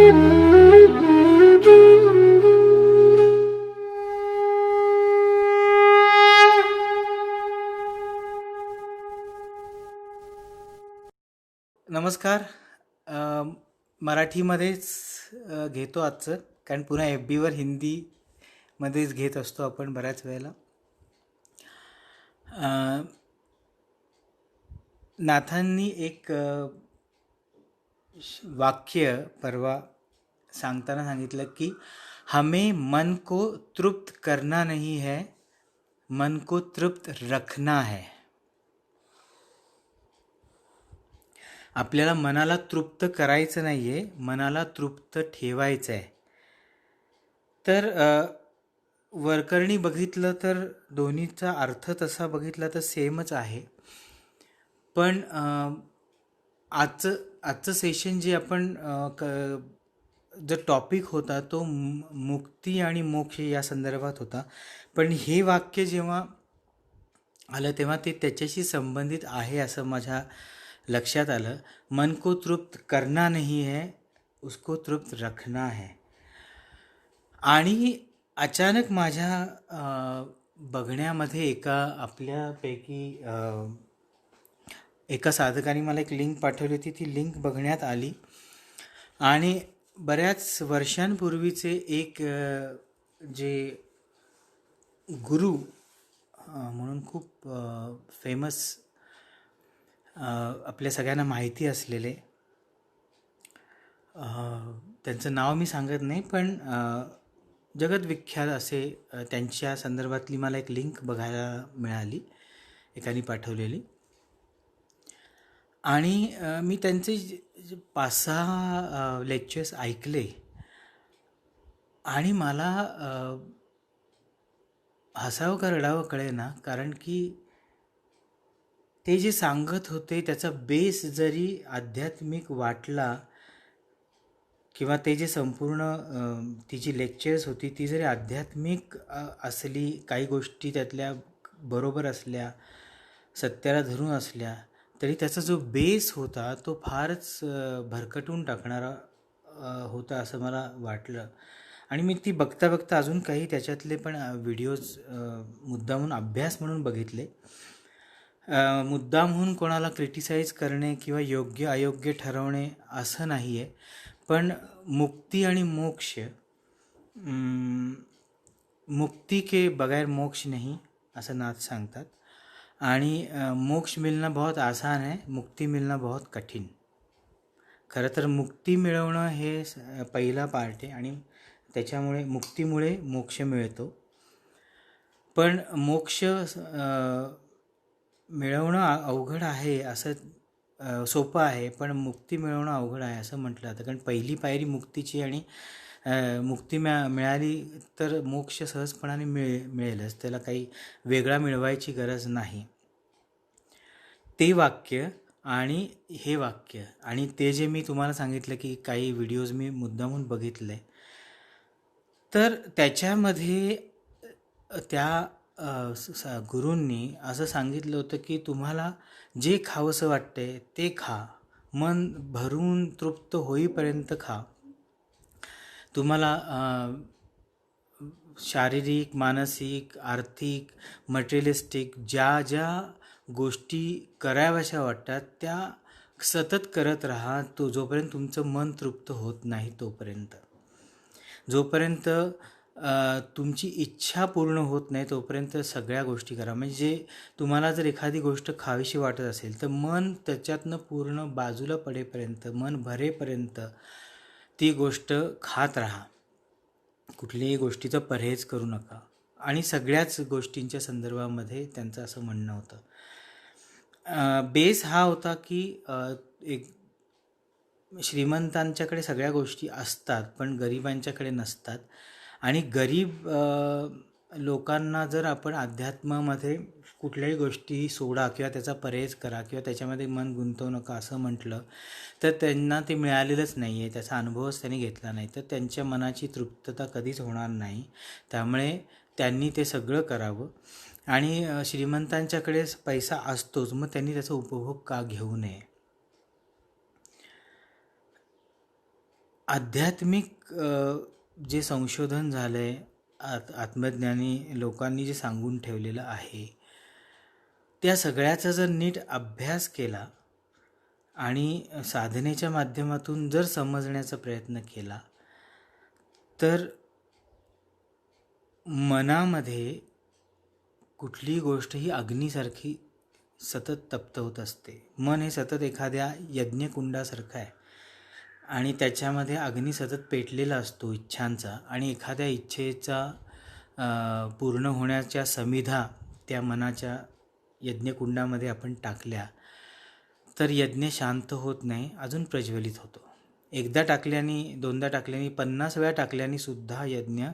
नमस्कार. मराठीमध्येच घेतो आजचं, कारण पुन्हा एफ बीवर हिंदीमध्येच घेत असतो आपण बऱ्याच वेळेला. नाथांनी एक वाक्य परवा सांगताना सांगितलं की हमें मन को तृप्त करना नहीं है, मन को तृप्त रखना है. आपल्याला मनाला तृप्त करायचं नाही आहे, मनाला तृप्त ठेवायचं आहे. तर वरकरणी बघितलं तर दोन्हीचा अर्थ तसा बघितला तर सेमच आहे. पण आजचं सेशन जे आपण जो टॉपिक होता तो मुक्ती आणि मोक्ष या संदर्भात होता. पण हे वाक्य जेव्हा आलं तेव्हा ते त्याच्याशी संबंधित आहे असं माझ्या लक्षात आलं. मन को तृप्त करना नहीं है, उसको तृप्त रखना है. आणि अचानक माझ्या बघण्यामध्ये आपल्यापैकी एका साधकाने मला एक लिंक पाठवली होती. ती लिंक बघण्यात आली आणि बऱ्याच वर्षांपूर्वीचे एक जे गुरु म्हणून खूप फेमस आपल्या सगळ्यांना माहिती असलेले, त्यांचं नाव मी सांगत नाही, पण जगद्विख्यात असे त्यांच्या संदर्भातली मला एक लिंक बघायला मिळाली, एकाने पाठवलेली. आणि मी त्यांचे 5-6 लेक्चर्स ऐकले आणि मला हसावं का रडावं कळेना. कारण की ते जे सांगत होते त्याचा बेस जरी आध्यात्मिक वाटला किंवा ते जे संपूर्ण ती जी लेक्चर्स होती ती जरी आध्यात्मिक असली, काही गोष्टी त्यातल्या बरोबर असल्या, सत्याला धरून असल्या, तरी त्याचा जो बेस होता तो फारच भरकटून टाकणारा होता असं मला वाटलं. आणि मी ती बघता बघता अजून काही त्याच्यातले पण व्हिडिओज मुद्दामून अभ्यास म्हणून बघितले. मुद्दामहून कोणाला क्रिटिसाइज करणे किंवा योग्य अयोग्य ठरवणे असं नाही आहे. पण मुक्ती आणि मोक्ष, मुक्ती के बगैर मोक्ष नहीं असं नाथ सांगतात. आणि मोक्ष मिलना बहुत आसान है, मुक्ती मिलना बहुत कठीण. खरं तर मुक्ती मिळवणं हे पहिला पार्ट आहे आणि त्याच्यामुळे मुक्तीमुळे मोक्ष मिळतो. पण मोक्ष मिळवणं अवघड आहे असं, सोपं आहे, पण मुक्ती मिळवणं अवघड आहे असं म्हटलं जातं. कारण पहिली पायरी मुक्तीची, आणि मुक्ती मिळाली तर मोक्ष सहजपणाने मिळेलच, त्याला काही वेगळा मिळवायची गरज नाही. ते वाक्य आणि हे वाक्य आणि ते जे मी तुम्हाला सांगितलं की काही व्हिडिओज मी मुद्दामून बघितले, तर त्याच्यामध्ये त्या गुरूंनी असं सांगितलं होतं की तुम्हाला जे खावंसं वाटते ते खा, मन भरून तृप्त होईपर्यंत खा. तुम्हाला शारीरिक, मानसिक, आर्थिक, मटेरियलिस्टिक ज्या गोष्टी कराव्याशा वाटतात त्या सतत करत राहा, जोपर्यंत तुमचं मन तृप्त होत नाही तोपर्यंत. जोपर्यंत तुमची इच्छा पूर्ण होत नाही तोपर्यंत सगळ्या गोष्टी करा. म्हणजे तुम्हाला जर एखादी गोष्ट खावीशी वाटत असेल तर मन त्याच्यातनं पूर्ण बाजूला पडेपर्यंत, मन भरेपर्यंत ती गोष्ट खात राहा. कुठल्याही गोष्टीचा परहेज करू नका. आणि सगळ्याच गोष्टींच्या संदर्भामध्ये त्यांचं असं म्हणणं होतं. बेस हा होता की एक श्रीमंतांच्याकडे सगळ्या गोष्टी असतात पण गरिबांच्याकडे नसतात. आणि गरीब लोकांना जर आपण अध्यात्मामध्ये कुठल्याही गोष्टी सोडा किंवा त्याचा परहेज करा किंवा त्याच्यामध्ये मन गुंतवू नका असं म्हटलं तर त्यांना ते मिळालेलंच नाही आहे, त्याचा अनुभवच त्यांनी घेतला नाही, तर त्यांच्या मनाची तृप्तता कधीच होणार नाही. त्यामुळे त्यांनी ते सगळं करावं. आणि श्रीमंतांच्याकडे पैसा असतोच, मग त्यांनी त्याचा उपभोग का घेऊ नये. आध्यात्मिक जे संशोधन झालं आहे, आत्मज्ञानी लोकांनी जे सांगून ठेवलेलं आहे, त्या सगळ्याचा जर नीट अभ्यास केला आणि साधनेच्या माध्यमातून जर समजण्याचा प्रयत्न केला, तर मनामध्ये कुठलीही गोष्ट ही अग्नीसारखी सतत तप्त होत असते. मन हे सतत एखाद्या यज्ञकुंडासारखं आहे आणि त्याच्यामध्ये अग्नी सतत पेटलेला असतो इच्छांचा, आणि एखाद्या इच्छेचा पूर्ण होण्याच्या समिधा त्या मनाच्या यज्ञकुंडामध्ये आपण टाकल्या तर यज्ञ शांत होत नाही, अजून प्रज्वलित होतो. एकदा टाकल्याने, दोनदा टाकल्याने, 50 वेळा टाकल्याने सुद्धा यज्ञ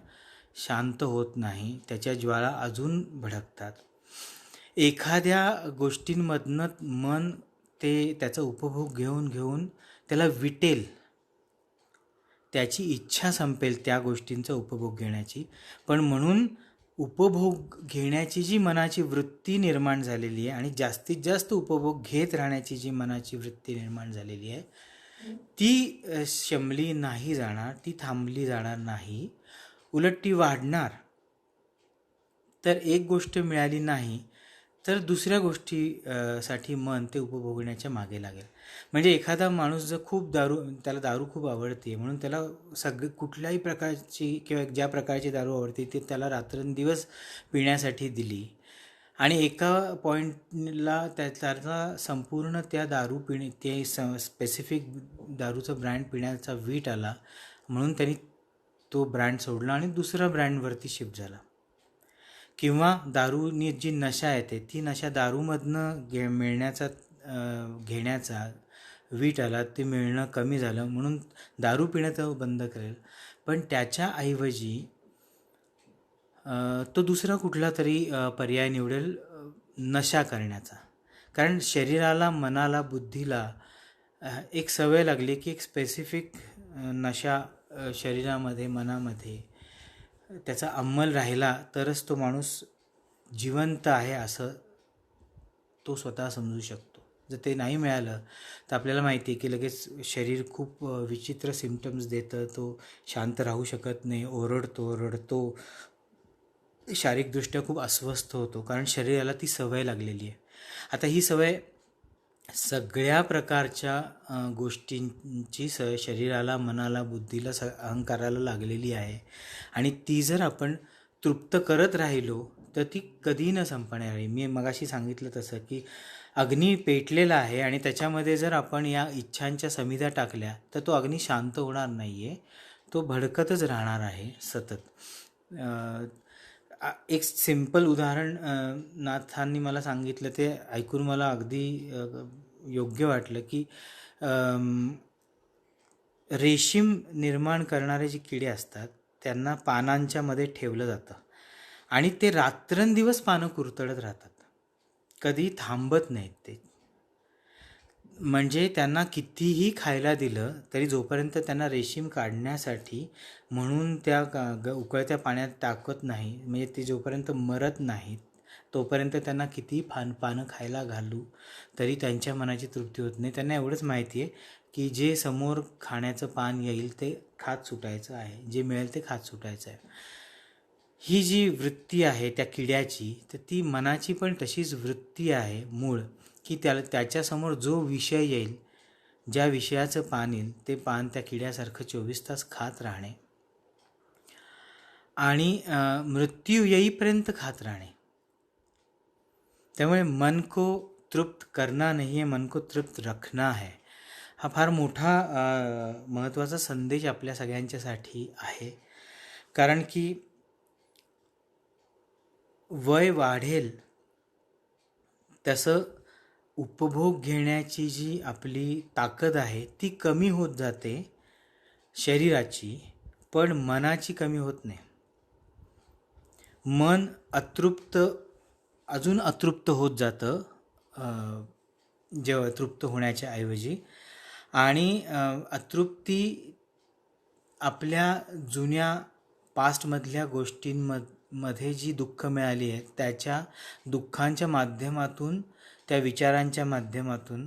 शांत होत नाही, त्याच्या ज्वाळा अजून भडकतात. एखाद्या गोष्टींमधनं मन त्याचा उपभोग घेऊन घेऊन त्याला विटेल, त्याची इच्छा संपेल त्या गोष्टींचा उपभोग घेण्याची. पण म्हणून उपभोग घेण्याची जी मनाची वृत्ती निर्माण झालेली आहे आणि जास्तीत जास्त उपभोग घेत राहण्याची जी मनाची वृत्ती निर्माण झालेली आहे, ती शमली नाही जाणार, ती थांबली जाणार नाही, उलट ती वाढणार. तर एक गोष्ट मिळाली नाही तर दुसऱ्या गोष्टीसाठी मन ते उपभोगण्याच्या मागे लागेल. म्हणजे एखादा माणूस जर त्याला दारू खूप आवडते, म्हणून त्याला कुठल्याही प्रकारची किंवा ज्या प्रकारची दारू आवडते ते त्याला रात्रंदिवस पिण्यासाठी दिली आणि एका पॉईंटला त्याचा संपूर्ण त्या दारू ते स्पेसिफिक दारूचा ब्रँड पिण्याचा वीट आला, म्हणून त्यांनी तो ब्रँड सोडला आणि दुसऱ्या ब्रँडवरती शिफ्ट झाला. किंवा दारूनी जी नशा येते ती नशा दारूमधनं घेण्याचा वीट आला, ते मिळणं कमी झालं, म्हणून दारू पिणं तो बंद करेल. पण त्याच्याऐवजी तो दुसरा कुठला तरी पर्याय निवडेल नशा करण्याचा. कारण शरीराला, मनाला, बुद्धीला एक सवय लागली की एक स्पेसिफिक नशा शरीरामध्ये, मनामध्ये त्याचा अंमल राहिला तरच तो माणूस जिवंत आहे असं तो स्वतः समजू शकतो. जर ते नाही मिळालं तर आपल्याला माहिती आहे की लगेच शरीर खूप विचित्र सिम्पटम्स देतं, तो शांत राहू शकत नाही, ओरडतो, रडतो, शारीरिकदृष्ट्या खूप अस्वस्थ होतो, कारण शरीराला ती सवय लागलेली आहे. आता ही सवय सगळ्या प्रकारच्या गोष्टींची शरीराला, मनाला, बुद्धीला, अहंकाराला लागलेली आहे आणि ती जर आपण तृप्त करत राहिलो तर ती कधी न संपणार आहे. मी मगाशी सांगितलं तसं की अग्नी पेटलेला आहे आणि त्याच्यामध्ये जर आपण या इच्छांच्या समिधा टाकल्या तर तो अग्नी शांत होणार नाही आहे, तो भडकतच राहणार आहे सतत. एक सिंपल उदाहरण नाथांनी मला सांगितलं, ते ऐकून मला अगदी योग्य वाटलं की रेशीम निर्माण करणारे जे किडे असतात त्यांना पानांच्या मध्ये ठेवलं जातं आणि ते रात्रंदिवस पानं कुरतडत राहतात, कधी थांबत नाहीत ते. म्हणजे त्यांना कितीही खायला दिलं तरी जोपर्यंत त्यांना रेशीम काढण्यासाठी म्हणून त्या उकळत्या पाण्यात टाकत नाही, म्हणजे ते जोपर्यंत मरत नाहीत तोपर्यंत त्यांना कितीही पानं खायला घालू तरी त्यांच्या मनाची तृप्ती होत नाही. त्यांना एवढंच माहिती आहे की जे समोर खाण्याचं पान येईल ते खात सुटायचं आहे, जे मिळेल ते खात सुटायचं आहे. ही जी वृत्ती आहे त्या किड्याची, तर ती मनाची पण तशीच वृत्ती आहे मूळ, की त्याच्यासमोर जो विषय येईल, ज्या विषयाचं पान येईल ते पान त्या किड्यासारखं 24 तास खात राहणे आणि मृत्यू येईपर्यंत खात राहणे. त्यामुळे मन को तृप्त करना नहीं है, मन को तृप्त रखना है. हा फार मोठा महत्त्वाचा संदेश आपल्या सगळ्यांच्यासाठी आहे. कारण की वय वाढेल तसं उपभोग घेण्याची जी आपली ताकद आहे ती कमी होत जाते शरीराची, पण मनाची कमी होत नाही. मन अजून अतृप्त होत जातं जेव्हा तृप्त होण्याच्या ऐवजी, आणि अतृप्ती आपल्या जुन्या पास्टमधल्या गोष्टींमध्ये जी दुःख मिळाली आहे त्याच्या दुःखांच्या माध्यमातून, त्या विचारांच्या माध्यमातून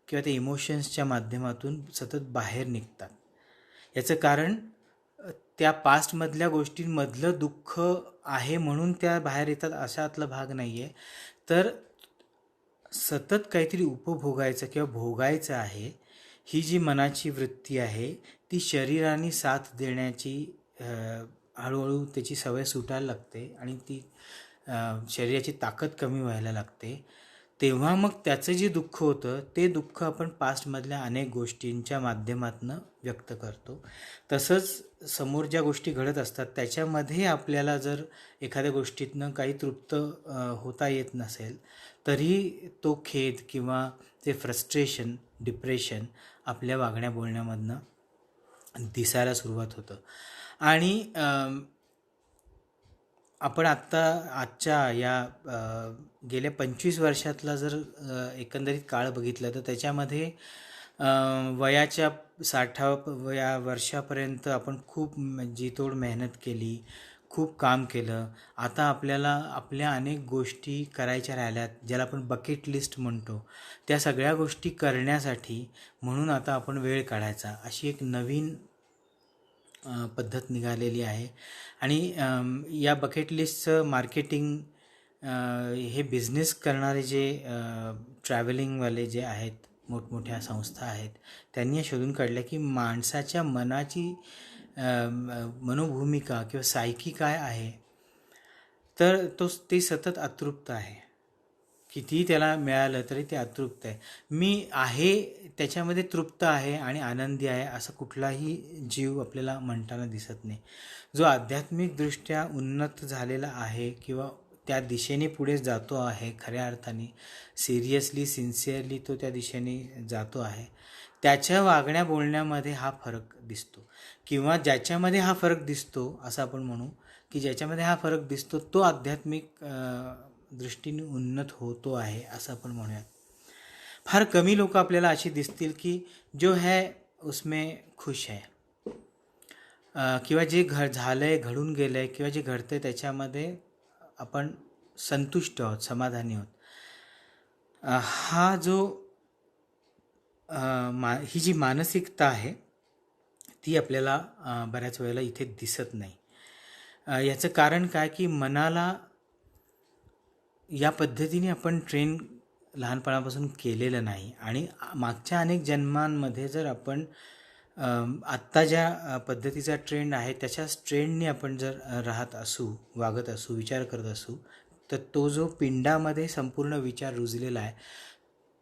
किंवा त्या इमोशन्सच्या माध्यमातून सतत बाहेर निघतात. याचं कारण त्या पास्टमधल्या गोष्टींमधलं दुःख आहे म्हणून त्या बाहेर येतात अशातला भाग नाही आहे. तर सतत काहीतरी उपभोगायचं किंवा भोगायचं आहे, ही जी मनाची वृत्ती आहे ती शरीराने साथ देण्याची हळूहळू त्याची सवय सुटायला लागते आणि ती शरीराची ताकद कमी व्हायला लागते. तेव्हा मग त्याचं जे दुःख होतं ते दुःख आपण पास्टमधल्या अनेक गोष्टींच्या माध्यमातून व्यक्त करतो. तसंच समोर ज्या गोष्टी घडत असतात त्याच्यामध्ये आपल्याला जर एखाद्या गोष्टीतनं काही तृप्त होता येत नसेल तरी तो खेद किंवा ते फ्रस्ट्रेशन, डिप्रेशन आपल्या वागण्या बोलण्यामधनं दिसायला सुरुवात होतं. आणि आपण आजच्या या गेल्या 25 वर्षातला जर एकंदरीत काळ बघितला तर त्याच्यामध्ये वयाच्या 60व्या वर्षापर्यंत आपण खूप जीतोड मेहनत केली, खूप काम केलं. आता आपल्याला आपल्या अनेक गोष्टी करायच्या राहिल्यात, ज्याला आपण बकेट लिस्ट म्हणतो. त्या सगळ्या गोष्टी करण्यासाठी म्हणून आता आपण वेळ काढायचा, अशी एक नवीन पद्धत निघालेली आहे. आणि या बकेट लिस्टचं मार्केटिंग हे बिझनेस करणारे जे ट्रॅव्हलिंगवाले जे आहेत, मोठमोठ्या संस्था आहेत, त्यांनी शोधून काढलं की माणसाच्या मनाची मनोभूमिका किंवा सायकी काय आहे. तर ते सतत अतृप्त आहे. कितीही त्याला मिळालं तरी ते अतृप्त आहे. मी आहे त्याच्यामध्ये तृप्त आहे आणि आनंदी आहे असं कुठलाही जीव आपल्याला म्हणताना दिसत नाही. जो आध्यात्मिकदृष्ट्या उन्नत झालेला आहे किंवा त्या दिशेने पुढे जातो आहे, खऱ्या अर्थाने सिरियसली, सिन्सिअरली तो त्या दिशेने जातो आहे, त्याच्या वागण्या बोलण्यामध्ये हा फरक दिसतो. किंवा ज्याच्यामध्ये हा फरक दिसतो असं आपण म्हणू की ज्याच्यामध्ये हा फरक दिसतो तो आध्यात्मिक दृष्टीने उन्नत होतो आहे असं आपण म्हणूयात. फार कमी लोक आपल्याला अशी दिसतील की जो है उसमें खुश है, किंवा जे झालं आहे, घडून गेलं आहे किंवा जे घडतं आहे त्याच्यामध्ये आपण संतुष्ट आहोत, समाधानी आहोत. हा जो ही जी मानसिकता आहे ती आपल्याला बऱ्याच वेळेला इथे दिसत नाही. याचं कारण काय की मनाला या पद्धतीने आपण ट्रेन लहानपणापासून केलेलं नाही. आणि मागच्या अनेक जन्मांमध्ये जर आपण आत्ता ज्या पद्धतीचा ट्रेंड आहे त्याच्याच ट्रेंडने आपण जर राहत असू, वागत असू, विचार करत असू, तर तो जो पिंडामध्ये संपूर्ण विचार रुजलेला आहे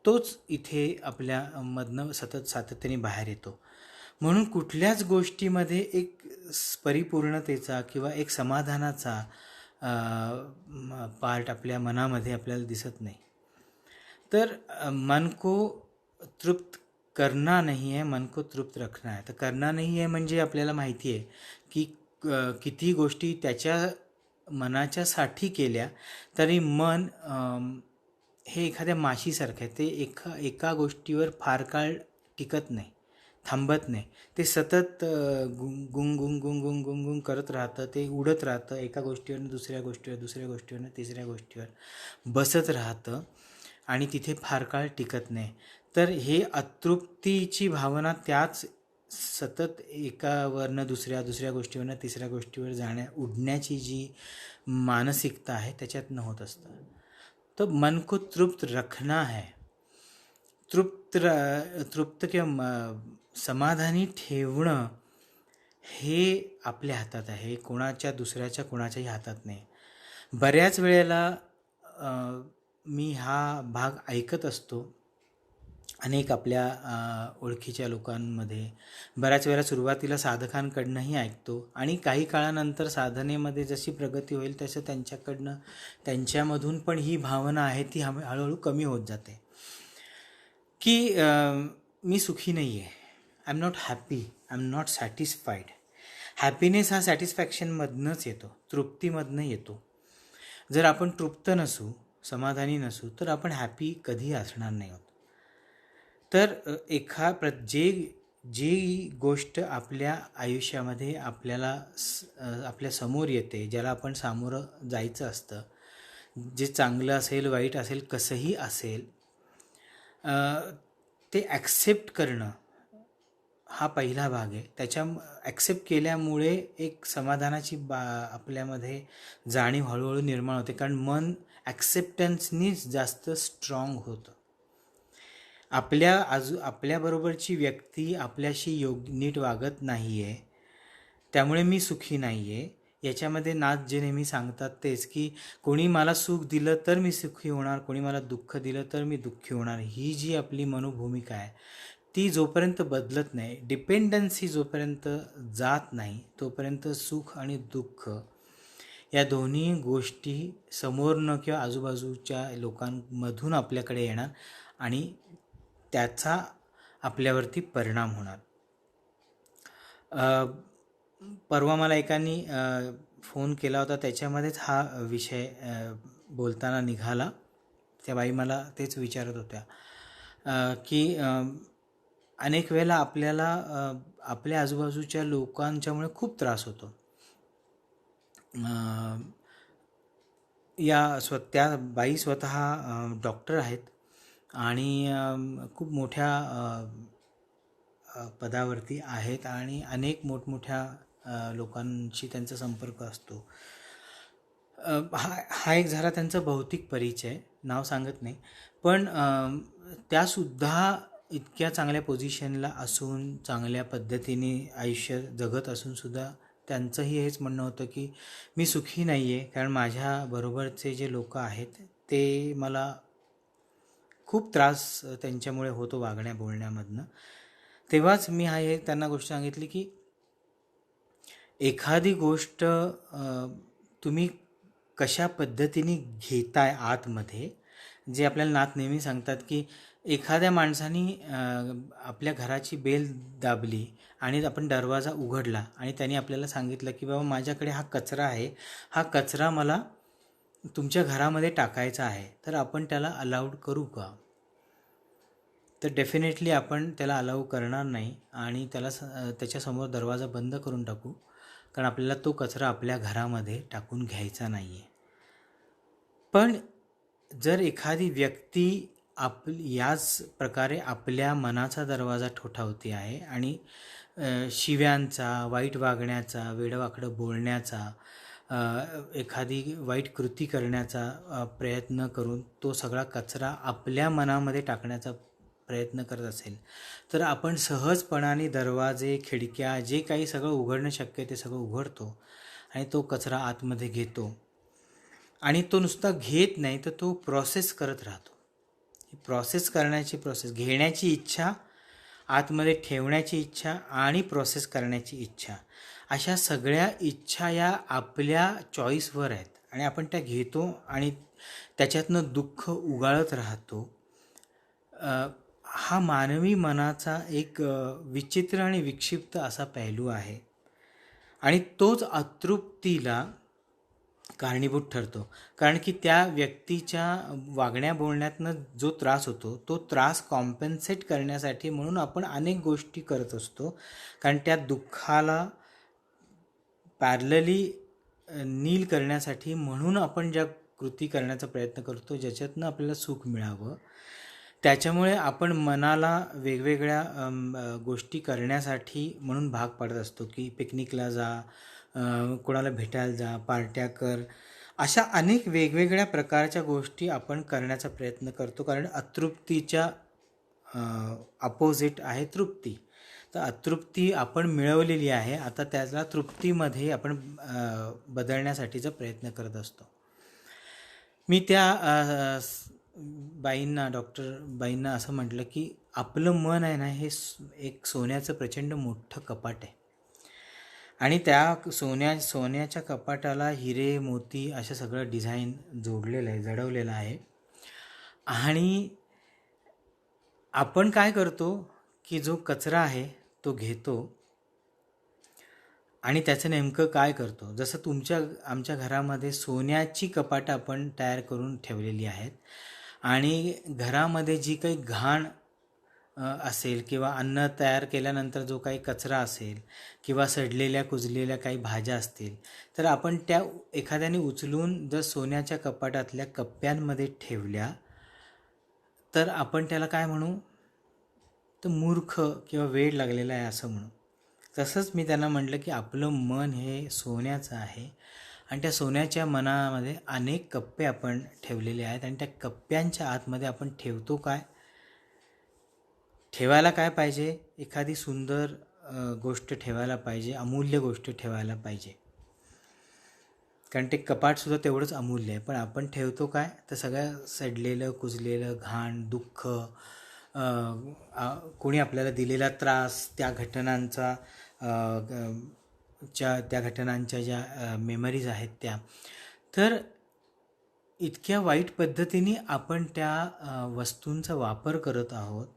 तोच इथे आपल्यामधनं सतत सातत्याने बाहेर येतो. म्हणून कुठल्याच गोष्टीमध्ये एक परिपूर्णतेचा किंवा एक समाधानाचा पार्ट आपल्या मनामध्ये आपल्याला दिसत नाही. तर मन को तृप्त करना नहीं है, मन को तृप्त रखना है. तर करना नहीं है म्हणजे आपल्याला माहिती आहे की किती गोष्टी त्याच्या मनाच्यासाठी केल्या तरी मन हे एखाद्या माशीसारखं आहे. ते एका गोष्टीवर फार काळ टिकत नाही, थांबत नाही. ते सतत गुंग गुंग गुंग गुंग गुंग गुंग गुंग करत राहतं, ते उडत राहतं, एका गोष्टीवरून दुसऱ्या गोष्टीवर, दुसऱ्या गोष्टीवरून तिसऱ्या गोष्टीवर बसत राहतं आणि तिथे फार काळ टिकत नाही. तर हे अतृप्तीची भावना त्याच सतत एकावरनं दुसऱ्या गोष्टीवरनं तिसऱ्या गोष्टीवर उडण्याची जी मानसिकता आहे त्याच्यातनं होत असतं. तर मन को तृप्त रखना है, तृप्त किंवा समाधानी ठेवणं हे आपल्या हातात आहे, कोणाच्याही हातात नाही. बऱ्याच वेळेला मी हा भाग ऐकत असतो अनेक आपल्या ओळखीच्या लोकांमध्ये. बऱ्याच वेळेला सुरुवातीला साधकांकडनंही ऐकतो आणि काही काळानंतर साधनेमध्ये जशी प्रगती होईल तसं त्यांच्यामधून पण ही भावना आहे ती हळूहळू कमी होत जाते की मी सुखी नाही आहे, I am not happy, I am not satisfied. Happiness हा सॅटिस्फॅक्शनमधनंच येतो, तृप्तीमधनं येतो. जर आपण तृप्त नसू, समाधानी नसू तर आपण हॅपी कधी असणार नाही आहोत. तर जी गोष्ट आपल्या आयुष्यामध्ये आपल्या समोर येते, ज्याला आपण सामोरं जायचं असतं, जे चांगलं असेल, वाईट असेल, कसंही असेल, ते ॲक्सेप्ट करणं हा पहिला भाग आहे. त्याच्या ॲक्सेप्ट केल्यामुळे एक समाधानाची आपल्यामध्ये जाणीव हळूहळू निर्माण होते, कारण मन ॲक्सेप्टन्सनीच जास्त स्ट्रॉंग होतं. आपल्याबरोबरची व्यक्ती आपल्याशी नीट वागत नाही आहे, त्यामुळे मी सुखी नाही आहे. याच्यामध्ये नाथ जे नेहमी सांगतात तेच, की कोणी मला सुख दिलं तर मी सुखी होणार, कोणी मला दुःख दिलं तर मी दुःखी होणार. ही जी आपली मनोभूमिका आहे ती जोपर्यंत बदलत नाही, डिपेंडन्सी जोपर्यंत जात नाही, तोपर्यंत सुख आणि दुःख या दोन्ही गोष्टी समोरनं किंवा आजूबाजूच्या लोकांमधून आपल्याकडे येणार आणि त्याचा आपल्यावरती परिणाम होणार. परवा मला एकाने फोन केला होता, त्याच्यामध्येच हा विषय बोलताना निघाला. त्या बाई मला तेच विचारत होत्या की अनेक वेळेला आपल्याला आपल्या आजूबाजूच्या लोकांच्यामुळे खूप त्रास होतो. त्या बाई स्वतः डॉक्टर आहेत आणि खूप मोठ्या पदावरती आहेत आणि अनेक मोठमोठ्या लोकांशी त्यांचा संपर्क असतो. हा एक झाला त्यांचा भौतिक परिचय, नाव सांगत नाही, पण त्यासुद्धा इतक्या चांगल्या पोझिशनला असून, चांगल्या पद्धतीने आयुष्य जगत असूनसुद्धा त्यांचंही हेच म्हणणं होतं की मी सुखी नाही आहे, कारण माझ्याबरोबरचे जे लोक आहेत ते मला खूप त्रास त्यांच्यामुळे होतो वागण्या बोलण्यामधनं. तेव्हाच मी त्यांना गोष्ट सांगितली की एखादी गोष्ट तुम्ही कशा पद्धतीने घेताय आतमध्ये, जे आपल्याला नाथ नेहमी सांगतात की एखाद्या माणसाने आपल्या घराची बेल दाबली आणि आपण दरवाजा उघडला आणि त्याने आपल्याला सांगितलं की बाबा माझ्याकडे हा कचरा आहे, हा कचरा मला तुमच्या घरामध्ये टाकायचा आहे, तर आपण त्याला अलाउड करू का? तर डेफिनेटली आपण त्याला अलाउ करणार नाही आणि त्याच्यासमोर दरवाजा बंद करून टाकू, कारण आपल्याला तो कचरा आपल्या घरामध्ये टाकून घ्यायचा नाही आहे. पण जर एखादी व्यक्ती याच प्रकारे आपल्या मनाचा दरवाजा ठोठावते आहे आणि शिव्यांचा, वाईट वागण्याचा, वेडवाकडं बोलण्याचा, एखादी वाईट कृती करण्याचा प्रयत्न करून तो सगळा कचरा आपल्या मनामध्ये टाकण्याचा प्रयत्न करत असेल, तर आपण सहजपणाने दरवाजे, खिडक्या, जे काही सगळं उघडणं शक्य आहे ते सगळं उघडतो आणि तो कचरा आतमध्ये घेतो. आणि तो नुसता घेत नाही, तर तो प्रोसेस करत राहतो. प्रोसेस करण्याची घेण्याची इच्छा, आतमध्ये ठेवण्याची इच्छा आणि प्रोसेस करण्याची इच्छा, अशा सगळ्या इच्छा या आपल्या चॉईसवर आहेत आणि आपण त्या घेतो आणि त्याच्यातनं दुःख उगाळत राहतो. हा मानवी मनाचा एक विचित्र आणि विक्षिप्त असा पैलू आहे आणि तोच अतृप्तीला कारणीभूत ठरतो. कारण की त्या व्यक्तीच्या वागण्या बोलण्यातनं जो त्रास होतो, तो त्रास कॉम्पेन्सेट करण्यासाठी म्हणून आपण अनेक गोष्टी करत असतो, कारण त्या दुःखाला पॅरलली नील करण्यासाठी म्हणून आपण ज्या कृती करण्याचा प्रयत्न करतो, ज्याच्यातनं आपल्याला सुख मिळावं. त्याच्यामुळे आपण मनाला वेगवेगळ्या गोष्टी करण्यासाठी म्हणून भाग पाडत असतो, की पिकनिकला जा, कोणाला भेटायला जा, पार्ट्या कर, अशा अनेक वेगवेगळ्या प्रकारच्या गोष्टी आपण करण्याचा प्रयत्न करतो, कारण अतृप्तीच्या अपोजिट आहे तृप्ती. तर अतृप्ती आपण मिळवलेली आहे, आता त्याला तृप्तीमध्ये आपण बदलण्यासाठीचा प्रयत्न करत असतो. मी त्या बाईंना, डॉक्टर बाईंना असं म्हटलं की आपलं मन आहे ना, हे एक सोन्याचं प्रचंड मोठं कपाट आहे आणि त्या सोन्याच्या कपाटाला हिरे, मोती असं सगळं डिझाईन जोडलेलं आहे, जडवलेलं आहे. आणि आपण काय करतो की जो कचरा आहे तो घेतो आणि त्याचं नेमकं काय करतो. जसं आमच्या घरामध्ये सोन्याची कपाटं आपण तयार करून ठेवलेली आहेत आणि घरामध्ये जी काही घाण असेल किंवा अन्न तयार केल्यानंतर जो काही कचरा असेल किंवा सडलेल्या कुजलेल्या काही भाज्या असतील, तर आपण त्या एखाद्याने उचलून जर सोन्याच्या कपाटातल्या कप्प्यांमध्ये ठेवल्या, तर आपण त्याला काय म्हणू, तर मूर्ख किंवा वेड लागलेला आहे असं म्हणू. तसंच मी त्यांना म्हटलं की आपलं मन हे सोन्याचं आहे आणि त्या सोन्याच्या मनामध्ये अनेक कप्पे आपण ठेवलेले आहेत आणि त्या कप्प्यांच्या आतमध्ये आपण ठेवतो काय, ठेवायला काय पाहिजे, एखादी सुंदर गोष्ट ठेवायला पाहिजे, अमूल्य गोष्ट ठेवायला पाहिजे. कारण ते कपाटसुद्धा तेवढंच अमूल्य आहे. पण आपण ठेवतो काय, तर सगळं सडलेलं, कुजलेलं, घाण, दुःख, कोणी आपल्याला दिलेला त्रास, त्या घटनांचा त्या घटनांच्या ज्या मेमरीज आहेत त्या. तर इतक्या वाईट पद्धतीने आपण त्या वस्तूंचा वापर करत आहोत.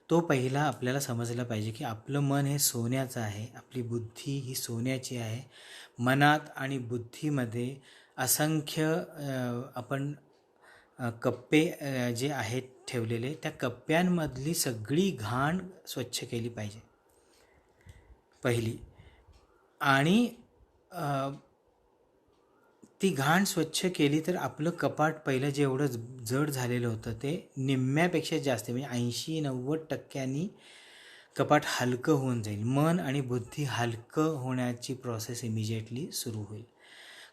तो पहिला आपल्याला समजलं पाहिजे की आपलं मन हे सोन्याचं आहे, आपली बुद्धी ही सोन्याची आहे. मनात आणि बुद्धीमध्ये असंख्य आपण कप्पे जे आहेत ठेवलेले, त्या कप्प्यांमधली सगळी घाण स्वच्छ केली पाहिजे पहिली. आणि ती घाण स्वच्छ केली तर आपलं कपाट पहिलं जेवढं जड झालेलं होतं ते निम्म्यापेक्षा जास्त, म्हणजे 80-90% कपाट हलकं होऊन जाईल. मन आणि बुद्धी हलकं होण्याची प्रोसेस इमिजिएटली सुरू होईल.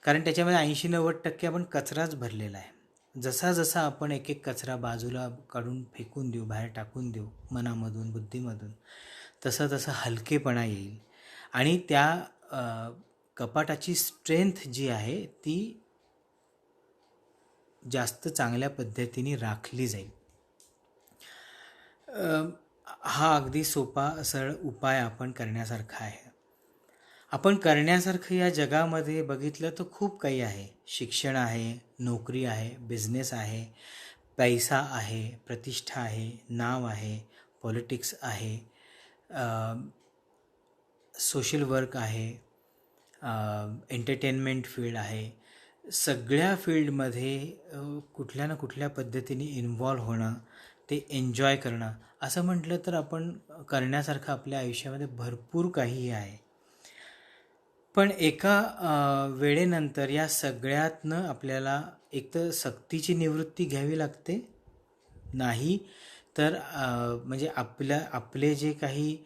कारण त्याच्यामध्ये 80-90% आपण कचराच भरलेला आहे. जसा जसा आपण एक एक कचरा बाजूला काढून फेकून देऊ, बाहेर टाकून देऊ मनामधून, बुद्धीमधून, तसं तसं हलकेपणा येईल आणि त्या कपाटाची स्ट्रेंथ जी आहे ती जास्त चांगल्या पद्धतीने राखली जाईल. हा अगदी सोपा सरळ उपाय आपण करण्यासारखा आहे. आपण करण्यासारखं या जगामध्ये बघितलं तर खूप काही आहे. शिक्षण आहे, नोकरी आहे, बिझनेस आहे, पैसा आहे, प्रतिष्ठा आहे, नाव आहे, पॉलिटिक्स आहे, सोशल वर्क आहे, एंटरटेनमेंट फील्ड आहे. सगळ्या फील्डमध्ये कुठल्या ना कुठल्या पद्धतीने इन्व्हॉल्व होणं, ते एन्जॉय करणं, असं म्हटलं तर आपण करण्यासारखं आपल्या आयुष्यामध्ये भरपूर काही आहे. पण एका वेळेनंतर या सगळ्यातनं आपल्याला एकतर सक्तीची निवृत्ती घ्यावी लागते, नाही तर म्हणजे आपले जे काही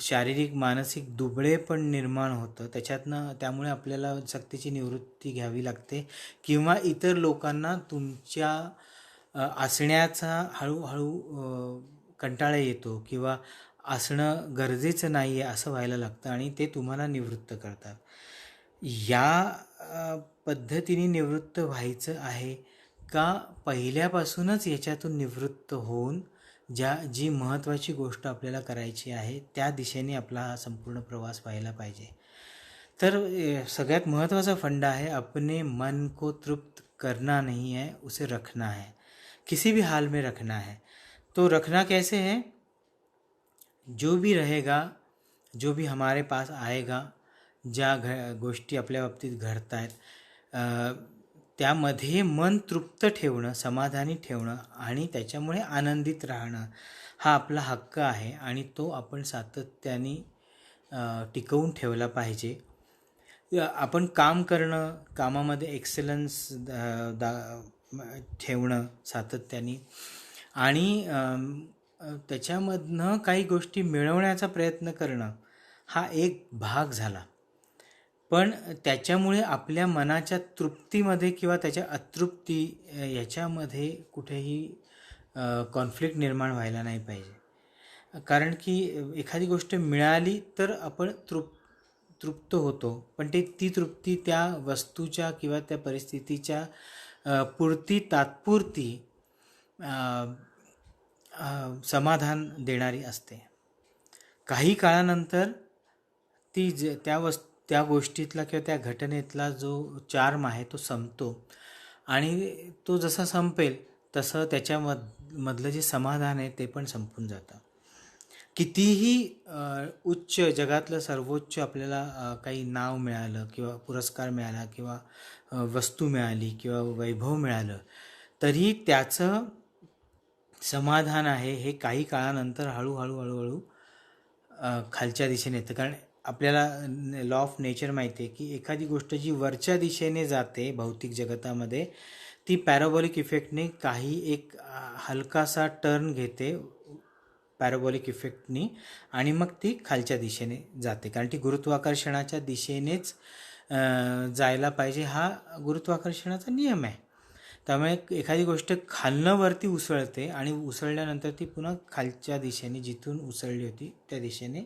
शारीरिक मानसिक दुबळेपण निर्माण होतं त्याच्यातनं, त्यामुळे आपल्याला सक्तीची निवृत्ती घ्यावी लागते. किंवा इतर लोकांना तुमच्या असण्याचा हळूहळू कंटाळा येतो किंवा असणं गरजेचं नाही आहे असं व्हायला लागतं आणि ते तुम्हाला निवृत्त करतात. या पद्धतीने निवृत्त व्हायचं आहे का पहिल्यापासूनच याच्यातून निवृत्त होऊन जी महत्त्वाची गोष्ट आपल्याला करायची आहे त्या दिशेने आपला हा संपूर्ण प्रवास व्हायला पाहिजे. तर सगळ्यात महत्त्वाचा फंडा है, अपने मन को तृप्त करना नहीं है, उसे रखना है, किसी भी हाल में रखना है. तो रखना कैसे है, जो भी रहेगा, जो भी हमारे पास आएगा, ज्या गोष्टी आपल्या बाबतीत घडत आहेत त्यामध्ये मन तृप्त ठेवणं, समाधानी ठेवणं आणि त्याच्यामुळे आनंदित राहणं हा आपला हक्क आहे आणि तो आपण सातत्याने टिकवून ठेवला पाहिजे. आपण काम करणं, कामामध्ये एक्सेलन्स ठेवणं सातत्याने आणि त्याच्यामधनं काही गोष्टी मिळवण्याचा प्रयत्न करणं हा एक भाग झाला. पण त्याच्यामुळे आपल्या मनाच्या तृप्तीमध्ये किंवा त्याच्या अतृप्ती याच्यामध्ये कुठेही कॉन्फ्लिक्ट निर्माण व्हायला नाही पाहिजे. कारण की एखादी गोष्ट मिळाली तर आपण तृप्त होतो, पण ती तृप्ती त्या वस्तूच्या किंवा त्या परिस्थितीच्या तात्पुरती समाधान देणारी असते. काही काळानंतर ती त्या गोष्टीतला किंवा त्या घटनेतला जो चार्म आहे तो संपतो आणि तो जसा संपेल तसं त्याच्यामधलं जे समाधान आहे ते पण संपून जातं. कितीही उच्च, जगातलं सर्वोच्च आपल्याला काही नाव मिळालं किंवा पुरस्कार मिळाला किंवा वस्तू मिळाली किंवा वैभव मिळालं तरी त्याचं समाधान आहे हे काही काळानंतर हळूहळू खालच्या दिशेने येतं. कारण आपल्याला लॉ ऑफ नेचर माहिती आहे की एखादी गोष्ट जी वरच्या दिशेने जाते भौतिक जगतामध्ये ती पॅराबॉलिक इफेक्टने काही एक हलकासा टर्न घेते पॅराबॉलिक इफेक्टनी, आणि मग ती खालच्या दिशेने जाते, कारण ती गुरुत्वाकर्षणाच्या दिशेनेच जायला पाहिजे, हा गुरुत्वाकर्षणाचा नियम आहे. त्यामुळे एखादी गोष्ट खालनं वरती उसळते आणि उसळल्यानंतर ती पुन्हा खालच्या दिशेने, जिथून उसळली होती त्या दिशेने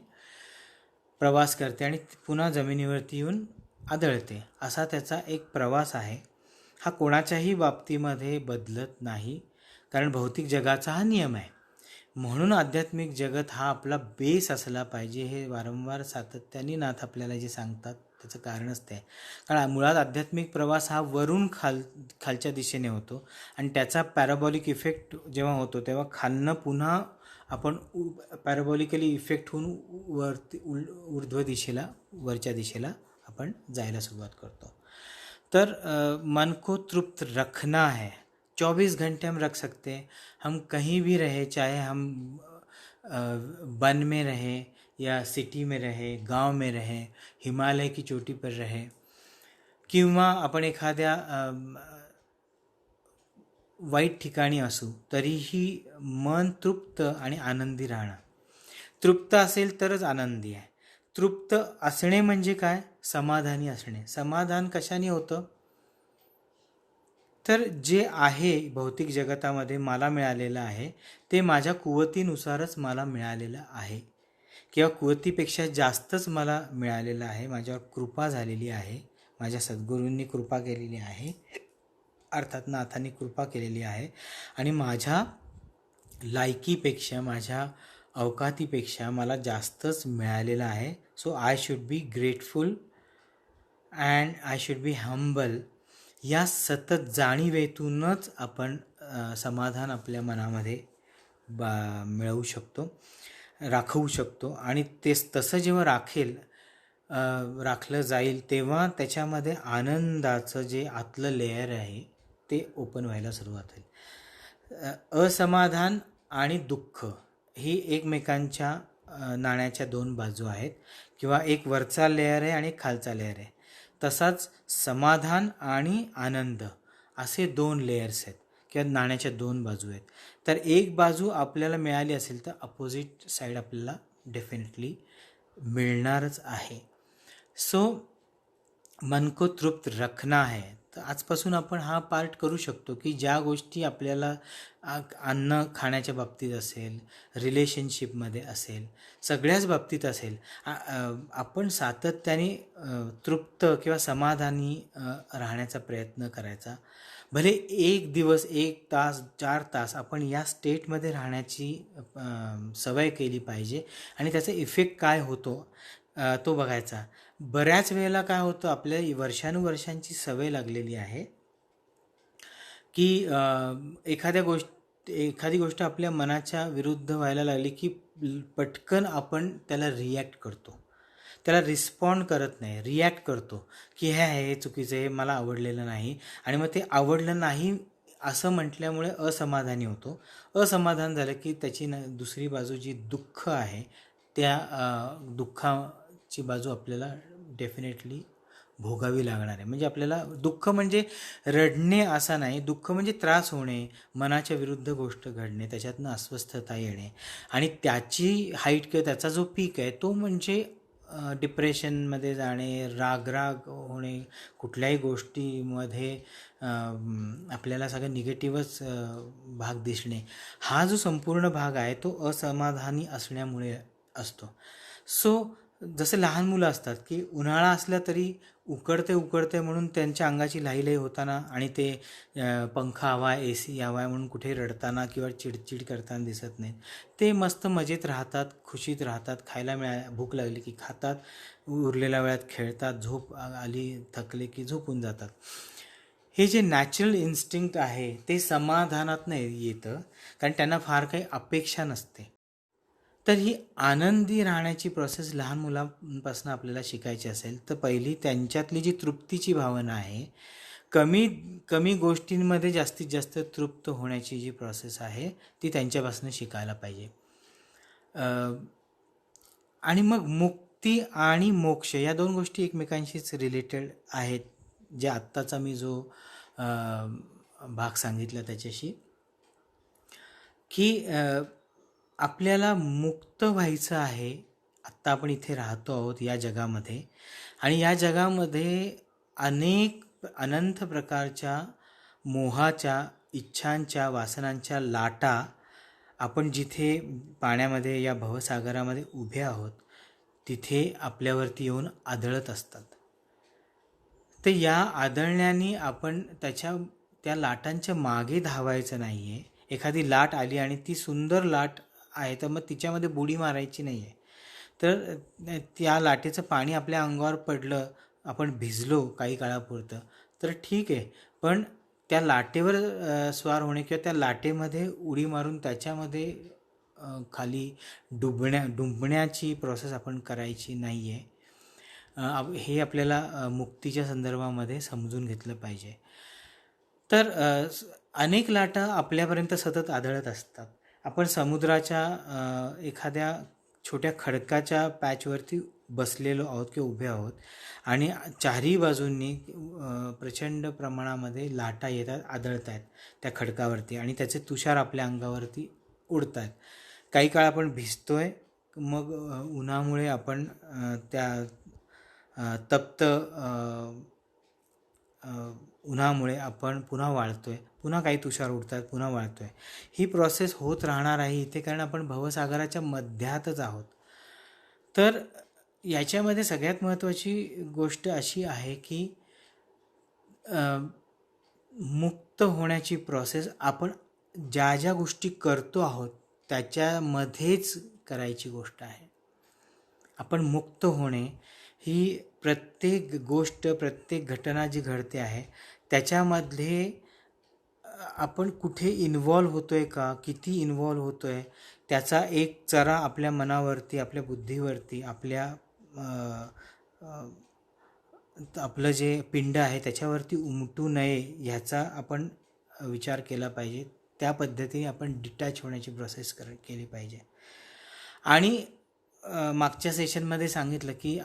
प्रवास करते आणि पुन्हा जमिनीवरती येऊन आदळते. असा त्याचा एक प्रवास आहे. हा कोणाच्याही बाबतीमध्ये बदलत नाही, कारण भौतिक जगाचा हा नियम आहे. म्हणून आध्यात्मिक जगत हा आपला बेस असला पाहिजे, हे वारंवार सातत्याने नाथ आपल्याला जे सांगतात त्याचं कारणच ते आहे. कारण मुळात आध्यात्मिक प्रवास हा वरून खालच्या दिशेने होतो, आणि त्याचा पॅराबॉलिक इफेक्ट जेव्हा होतो तेव्हा खालनं पुन्हा आपण पॅराबॉलिकली इफेक्ट होऊन वरती ऊर्ध्व दिशेला, वरच्या दिशेला आपण जायला सुरुवात करतो. तर मन को तृप्त रखना है, 24 घंटे हम रख सकते हैं. हम कहीं भी रहे, चाहे हम वन में रहे या सिटी में रहे, गांव में रहे, हिमालय की चोटी पर रहे, किंवा आपण एखाद्या वाईट ठिकाणी असू, तरीही मन तृप्त आणि आनंदी राहणं. तृप्त असेल तरच आनंदी आहे. तृप्त असणे म्हणजे काय? समाधानी असणे. समाधान कशाने होतं? तर जे आहे भौतिक जगतामध्ये मला मिळालेलं आहे ते माझ्या कुवतीनुसारच मला मिळालेलं आहे, किंवा कुवतीपेक्षा जास्तच मला मिळालेलं आहे. माझ्यावर कृपा झालेली आहे, माझ्या सद्गुरूंनी कृपा केलेली आहे, अर्थात नाथांनी कृपा केलेली आहे, आणि माझ्या लायकीपेक्षा, माझ्या अवकातीपेक्षा मला जास्तच मिळालेलं आहे. So I should be grateful and I should be humble. या सतत जाणीवेतूनच आपण समाधान आपल्या मनामध्ये मिळवू शकतो, राखवू शकतो, आणि तसं जेव्हा राखलं जाईल तेव्हा त्याच्यामध्ये आनंदाचं जे आतलं लेयर आहे ते ओपन व्हायला सुरुवात होईल. असमाधान आणि दुःख ही एकमेकांच्या नाण्याच्या दोन बाजू आहेत, किंवा एक वरचा लेयर आहे आणि एक खालचा लेयर आहे. तसाच समाधान आणि आनंद असे दोन लेयर्स आहेत, किंवा नाण्याच्या दोन बाजू आहेत. तर एक बाजू आपल्याला मिळाली असेल तर अपोजिट साईड आपल्याला डेफिनेटली मिळणारच आहे. सो मन को तृप्त रखना है. तर आजपासून आपण हा पार्ट करू शकतो की ज्या गोष्टी आपल्याला अन्न खाण्याच्या बाबतीत असेल, रिलेशनशिपमध्ये असेल, सगळ्याच बाबतीत असेल, आपण सातत्याने तृप्त किंवा समाधानी राहण्याचा प्रयत्न करायचा. भले एक दिवस, 1 तास, 4 तास आपण या स्टेटमध्ये राहण्याची सवय केली पाहिजे, आणि त्याचा इफेक्ट काय होतो तो बघायचा. बऱ्याच वेळेला काय होतं, आपल्या वर्षानुवर्षांची सवय लागलेली आहे की एखादी गोष्ट आपल्या मनाच्या विरुद्ध व्हायला लागली की पटकन आपण त्याला रिॲक्ट करतो, त्याला रिस्पॉन्ड करत नाही, रिॲक्ट करतो की हे चुकीचं आहे, मला आवडलेलं नाही, आणि मग ते आवडलं नाही असं म्हटल्यामुळे असमाधानी होतो. असमाधान झालं की त्याची दुसरी बाजू जी दुःख आहे, त्या दुःखाची बाजू आपल्याला डेफिनेटली भोगावी लागणार आहे. म्हणजे आपल्याला दुःख म्हणजे रडणे असा नाही, दुःख म्हणजे त्रास होणे, मनाच्या विरुद्ध गोष्ट घडणे, त्याच्यातनं अस्वस्थता येणे, आणि त्याची हाईट किंवा त्याचा जो पीक आहे तो म्हणजे डिप्रेशनमध्ये जाणे, राग होणे, कुठल्याही गोष्टीमध्ये आपल्याला सगळं निगेटिव्हच भाग दिसणे. हा जो संपूर्ण भाग आहे तो असमाधानी असण्यामुळे असतो. सो जसं लहान मुलं असतात की उन्हाळा असला तरी उकडते म्हणून त्यांच्या अंगाची लाही होताना, आणि ते पंखा हवा आहे, AC हवा आहे म्हणून कुठे रडताना किंवा चिडचिड करताना दिसत नाही. ते मस्त मजेत राहतात, खुशीत राहतात, खायला भूक लागली की खातात, उरलेल्या वेळात खेळतात, झोप आली थकले की झोपून जातात. हे जे नॅचरल इन्स्टिंक्ट आहे ते समाधानातनं येतं, कारण त्यांना फार काही अपेक्षा नसते. तर ही आनंदी राहण्याची प्रोसेस लहान मुलांपासून आपल्याला शिकायची असेल तर पहिली त्यांच्यातली जी तृप्तीची भावना आहे, कमी गोष्टींमध्ये जास्तीत जास्त तृप्त होण्याची जी प्रोसेस आहे ती त्यांच्यापासून शिकायला पाहिजे. आणि मग मुक्ती आणि मोक्ष या दोन गोष्टी एकमेकांशीच रिलेटेड आहेत, जे आत्ताचा मी जो भाग सांगितला त्याच्याशी, की आपल्याला मुक्त व्हायचं आहे. आत्ता आपण इथे राहतो आहोत या जगामध्ये आणि या जगामध्ये अनंत प्रकारच्या मोहाच्या, इच्छांच्या, वासनांच्या लाटा आपण जिथे पाण्यामध्ये या भवसागरामध्ये उभे आहोत तिथे आपल्यावरती येऊन आदळत असतात. तर या आदळण्याने आपण त्या लाटांच्या मागे धावायचं नाही आहे. एखादी लाट आली आणि ती सुंदर लाट आहे तर मग तिच्यामध्ये बुडी मारायची नाही आहे. तर त्या लाटेचं पाणी आपल्या अंगावर पडलं, आपण भिजलो काही काळापुरतं तर ठीक आहे, पण त्या लाटेवर स्वार होणे किंवा त्या लाटेमध्ये उडी मारून त्याच्यामध्ये खाली डुंबण्याची प्रोसेस आपण करायची नाही आहे. हे आपल्याला मुक्तीच्या संदर्भामध्ये समजून घेतलं पाहिजे. तर अनेक लाटा आपल्यापर्यंत सतत आदळत असतात. आपण समुद्राच्या एखाद्या छोट्या खडकाच्या पॅचवरती बसलेलो आहोत किंवा उभे आहोत आणि चारही बाजूंनी प्रचंड प्रमाणामध्ये लाटा येतात, आदळत आहेत त्या खडकावरती आणि त्याचे तुषार आपल्या अंगावरती उडत आहेत. काही काळ आपण भिजतोय, मग उन्हामुळे आपण त्या तप्त उन्हामुळे आपण पुन्हा वाळतोय, पुन्हा काही तुषार उडतात, पुन्हा वाळतोय. ही प्रोसेस होत राहणार आहे इथे, कारण आपण भवसागराच्या मध्यातच आहोत. तर याच्यामध्ये सगळ्यात महत्त्वाची गोष्ट अशी आहे की मुक्त होण्याची प्रोसेस आपण ज्या ज्या गोष्टी करतो आहोत त्याच्यामध्येच करायची गोष्ट आहे. आपण मुक्त होणे ही प्रत्येक गोष्ट, प्रत्येक घटना जी घडते आहे त्याच्यामध्ये आपण कुठे इन्व्हॉल्व होतो आहे का, किती इन्व्हॉल्व होतो आहे, त्याचा एक चरा आपल्या मनावरती, आपल्या बुद्धीवरती, आपलं जे पिंड आहे त्याच्यावरती उमटू नये ह्याचा आपण विचार केला पाहिजे. त्या पद्धतीने आपण डिटॅच होण्याची प्रोसेस केली पाहिजे. आणि मागच्या सेशनमध्ये सांगितलं की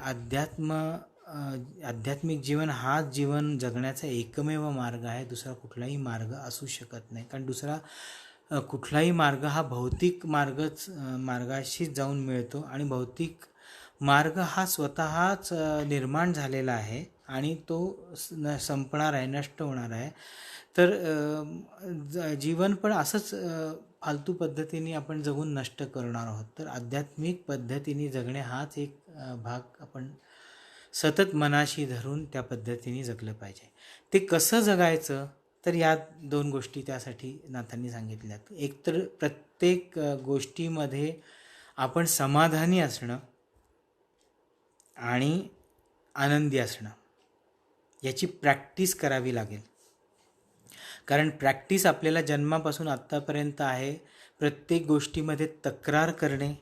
आध्यात्मिक जीवन हा जीवन जगण्याचा एकमेव मार्ग आहे, दुसरा कुठलाही मार्ग असू शकत नाही. कारण दुसरा कुठलाही मार्ग हा भौतिक मार्गाशीच जाऊन मिळतो आणि भौतिक मार्ग हा स्वतःच निर्माण झालेला आहे आणि तो संपणार आहे, नष्ट होणार आहे. तर जीवन पण असंच फालतू पद्धतीने आपण जगून नष्ट करणार आहोत. तर आध्यात्मिक पद्धतीने जगणे हाच एक भाग आपण सतत मनाशी धरून त्या पद्धतीने जगलं पाहिजे. ते कसं जगायचं, तर या दोन गोष्टी त्यासाठी नाथांनी सांगितल्यात. एक तर प्रत्येक गोष्टीमध्ये आपण समाधानी असणं आणि आनंदी असणं याची प्रॅक्टिस करावी लागेल. कारण प्रॅक्टिस आपल्याला जन्मापासून आत्तापर्यंत आहे. प्रत्येक गोष्टीमध्ये तक्रार करणे,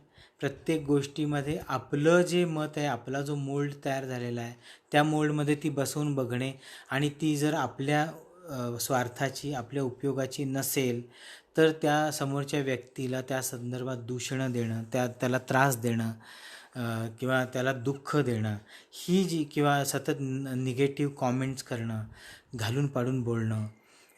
प्रत्येक गोष्टीमध्ये आपलं जे मत आहे, आपला जो मोल्ड तयार झालेला आहे त्या मोल्डमध्ये ती बसवून बघणे आणि ती जर आपल्या स्वार्थाची, आपल्या उपयोगाची नसेल तर त्या समोरच्या व्यक्तीला त्या संदर्भात दूषणं देणं, त्याला त्रास देणं किंवा त्याला दुःख देणं, किंवा सतत निगेटिव्ह कॉमेंट्स करणं, घालून पाडून बोलणं,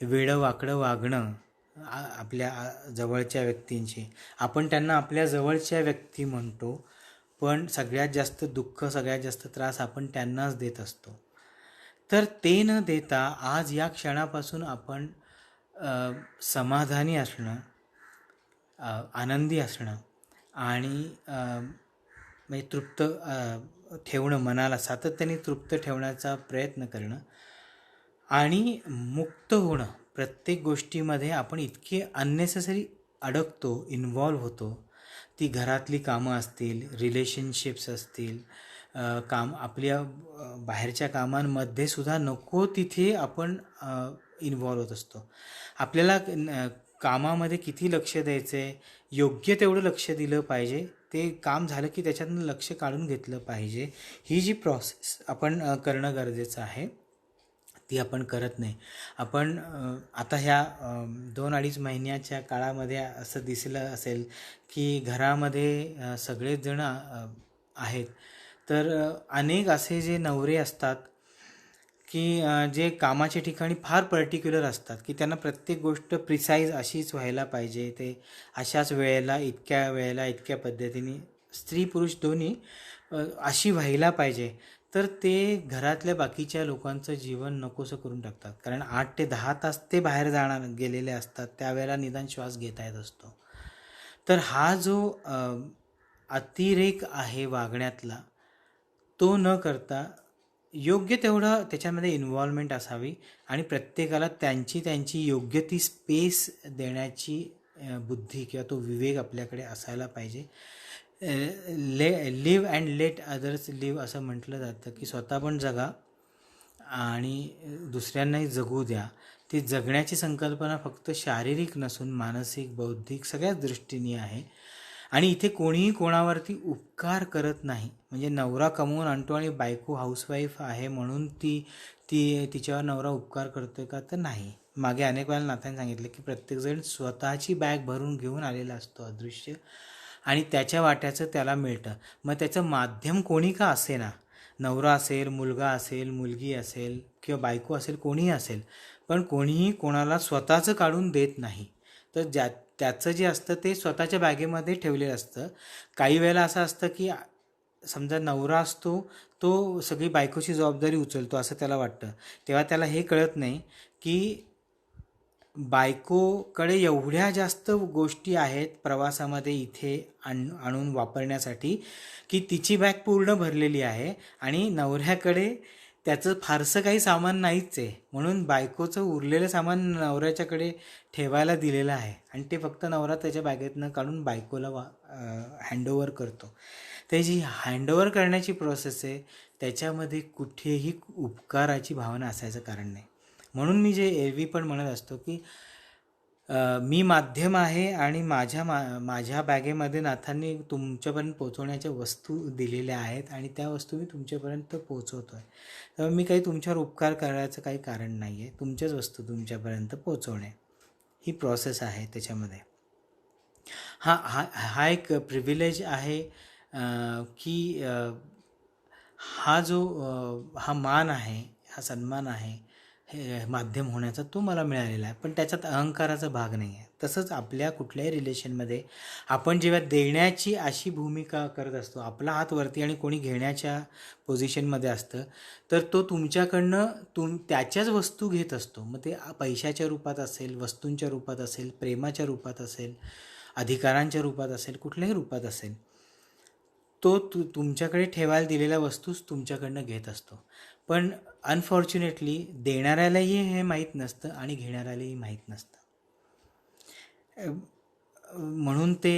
वेडं वाकडं वागणं आपल्या जवळच्या व्यक्तींची. आपण त्यांना आपल्या जवळच्या व्यक्ती म्हणतो, पण सगळ्यात जास्त दुःख, सगळ्यात जास्त त्रास आपण त्यांनाच देत असतो. तर ते न देता आज या क्षणापासून आपण समाधानी असणं, आनंदी असणं आणि म्हणजे तृप्त ठेवणं, मनाला सातत्याने तृप्त ठेवण्याचा प्रयत्न करणं आणि मुक्त होणं. प्रत्येक गोष्टीमध्ये आपण इतके अननेसेसरी अडकतो, इन्व्हॉल्व होतो. ती घरातली कामं असतील, रिलेशनशिप्स असतील, आपल्या बाहेरच्या कामांमध्ये सुद्धा नको तिथे आपण इन्व्हॉल्व होत असतो. आपल्याला कामामध्ये किती लक्ष द्यायचं आहे, योग्य तेवढं लक्ष दिलं पाहिजे. ते काम झालं की त्याच्यातून लक्ष काढून घेतलं पाहिजे. ही जी प्रोसेस आपण करणं गरजेचं आहे ती आपण करत नाही. आपण आता ह्या 2-2.5 महिन्याच्या काळामध्ये असं दिसलं असेल की घरामध्ये सगळेच जण आहेत. तर अनेक असे जे नवरे असतात की जे कामाच्या ठिकाणी फार पर्टिक्युलर असतात, की त्यांना प्रत्येक गोष्ट प्रिसाईज अशीच व्हायला पाहिजे, ते अशाच वेळेला इतक्या वेळेला इतक्या पद्धतीने स्त्री पुरुष दोन्ही अशी व्हायला पाहिजे. तर ते घरातल्या बाकीच्या लोकांचं जीवन नकोसं करून टाकतात. कारण 8 ते 10 तास ते बाहेर जाणार गेलेले असतात, त्यावेळेला निदान श्वास घेता येत असतो. तर हा जो अतिरेक आहे वागण्यातला, तो न करता योग्य तेवढं त्याच्यामध्ये इन्व्हॉल्वमेंट असावी आणि प्रत्येकाला त्यांची त्यांची योग्य ती स्पेस देण्याची बुद्धी किंवा तो विवेक आपल्याकडे असायला पाहिजे. Live and let others live असं म्हटलं जातं, की स्वतः पण जगा आणि दुसऱ्यांनाही जगू द्या. ती जगण्याची संकल्पना फक्त शारीरिक नसून मानसिक, बौद्धिक सगळ्याच दृष्टीने आहे. आणि इथे कोणीही कोणावरती उपकार करत नाही. म्हणजे नवरा कमवून आणतो आणि बायको हाऊसवाईफ आहे म्हणून ती ती तिच्यावर नवरा उपकार करतोय का, तर नाही. मागे अनेक वेळेला नाथाने सांगितलं की प्रत्येकजण स्वतःची बॅग भरून घेऊन आलेला असतो अदृश्य, आणि त्याच्या वाट्याचं त्याला मिळतं. मग त्याचं माध्यम कोणी का असेना, नवरा असेल, मुलगा असेल, मुलगी असेल किंवा बायको असेल, कोणीही असेल, पण कोणीही कोणाला स्वतःचं काढून देत नाही. तर त्याचं जे असतं ते स्वतःच्या बॅगेमध्ये ठेवलेलं असतं. काही वेळेला असं असतं की समजा नवरा असतो, तो सगळी बायकोची जबाबदारी उचलतो असं त्याला वाटतं. तेव्हा त्याला हे कळत नाही की बायकोकडे एवढ्या जास्त गोष्टी आहेत प्रवासामध्ये इथे आणून वापरण्यासाठी, की तिची बॅग पूर्ण भरलेली आहे आणि नवऱ्याकडे त्याचं फारसं काही सामान नाहीच आहे. म्हणून बायकोचं उरलेलं सामान नवऱ्याच्याकडे ठेवायला दिलेलं आहे आणि ते फक्त नवरा त्याच्या बॅगेतनं काढून बायकोला हँडओव्हर करतो. त्याची हँडओव्हर करण्याची प्रोसेस आहे, त्याच्यामध्ये कुठेही उपकाराची भावना असायचं कारण नाही. म्हणून मी जे एरवी पण म्हणत असतो की मी माध्यम आहे आणि माझ्या बॅगेमध्ये नाथांनी तुमच्यापर्यंत पोचवण्याच्या वस्तू दिलेल्या आहेत आणि त्या वस्तू मी तुमच्यापर्यंत पोचवतो आहे. तर मी काही तुमच्यावर उपकार करायचं काही कारण नाही आहे. तुमच्याच वस्तू तुमच्यापर्यंत पोचवणे ही प्रोसेस आहे त्याच्यामध्ये. हा हा हा एक प्रिव्हिलेज आहे की हा जो हा मान आहे, हा सन्मान आहे हे माध्यम होण्याचा, तो मला मिळालेला आहे. पण त्याच्यात अहंकाराचा भाग नाही आहे. तसंच आपल्या कुठल्याही रिलेशनमध्ये आपण जेव्हा देण्याची अशी भूमिका करत असतो, आपला हात वरती आणि कोणी घेण्याच्या पोझिशनमध्ये असतं, तर तो तुमच्याकडनं त्याच्याच वस्तू घेत असतो. मग ते पैशाच्या रूपात असेल, वस्तूंच्या रूपात असेल, प्रेमाच्या रूपात असेल, अधिकारांच्या रूपात असेल, कुठल्याही रूपात असेल, तो तुमच्याकडे ठेवायला दिलेल्या वस्तूच तुमच्याकडनं घेत असतो. पण अनफॉर्च्युनेटली देणाऱ्यालाही हे माहीत नसतं आणि घेणाऱ्यालाही माहीत नसतं. म्हणून ते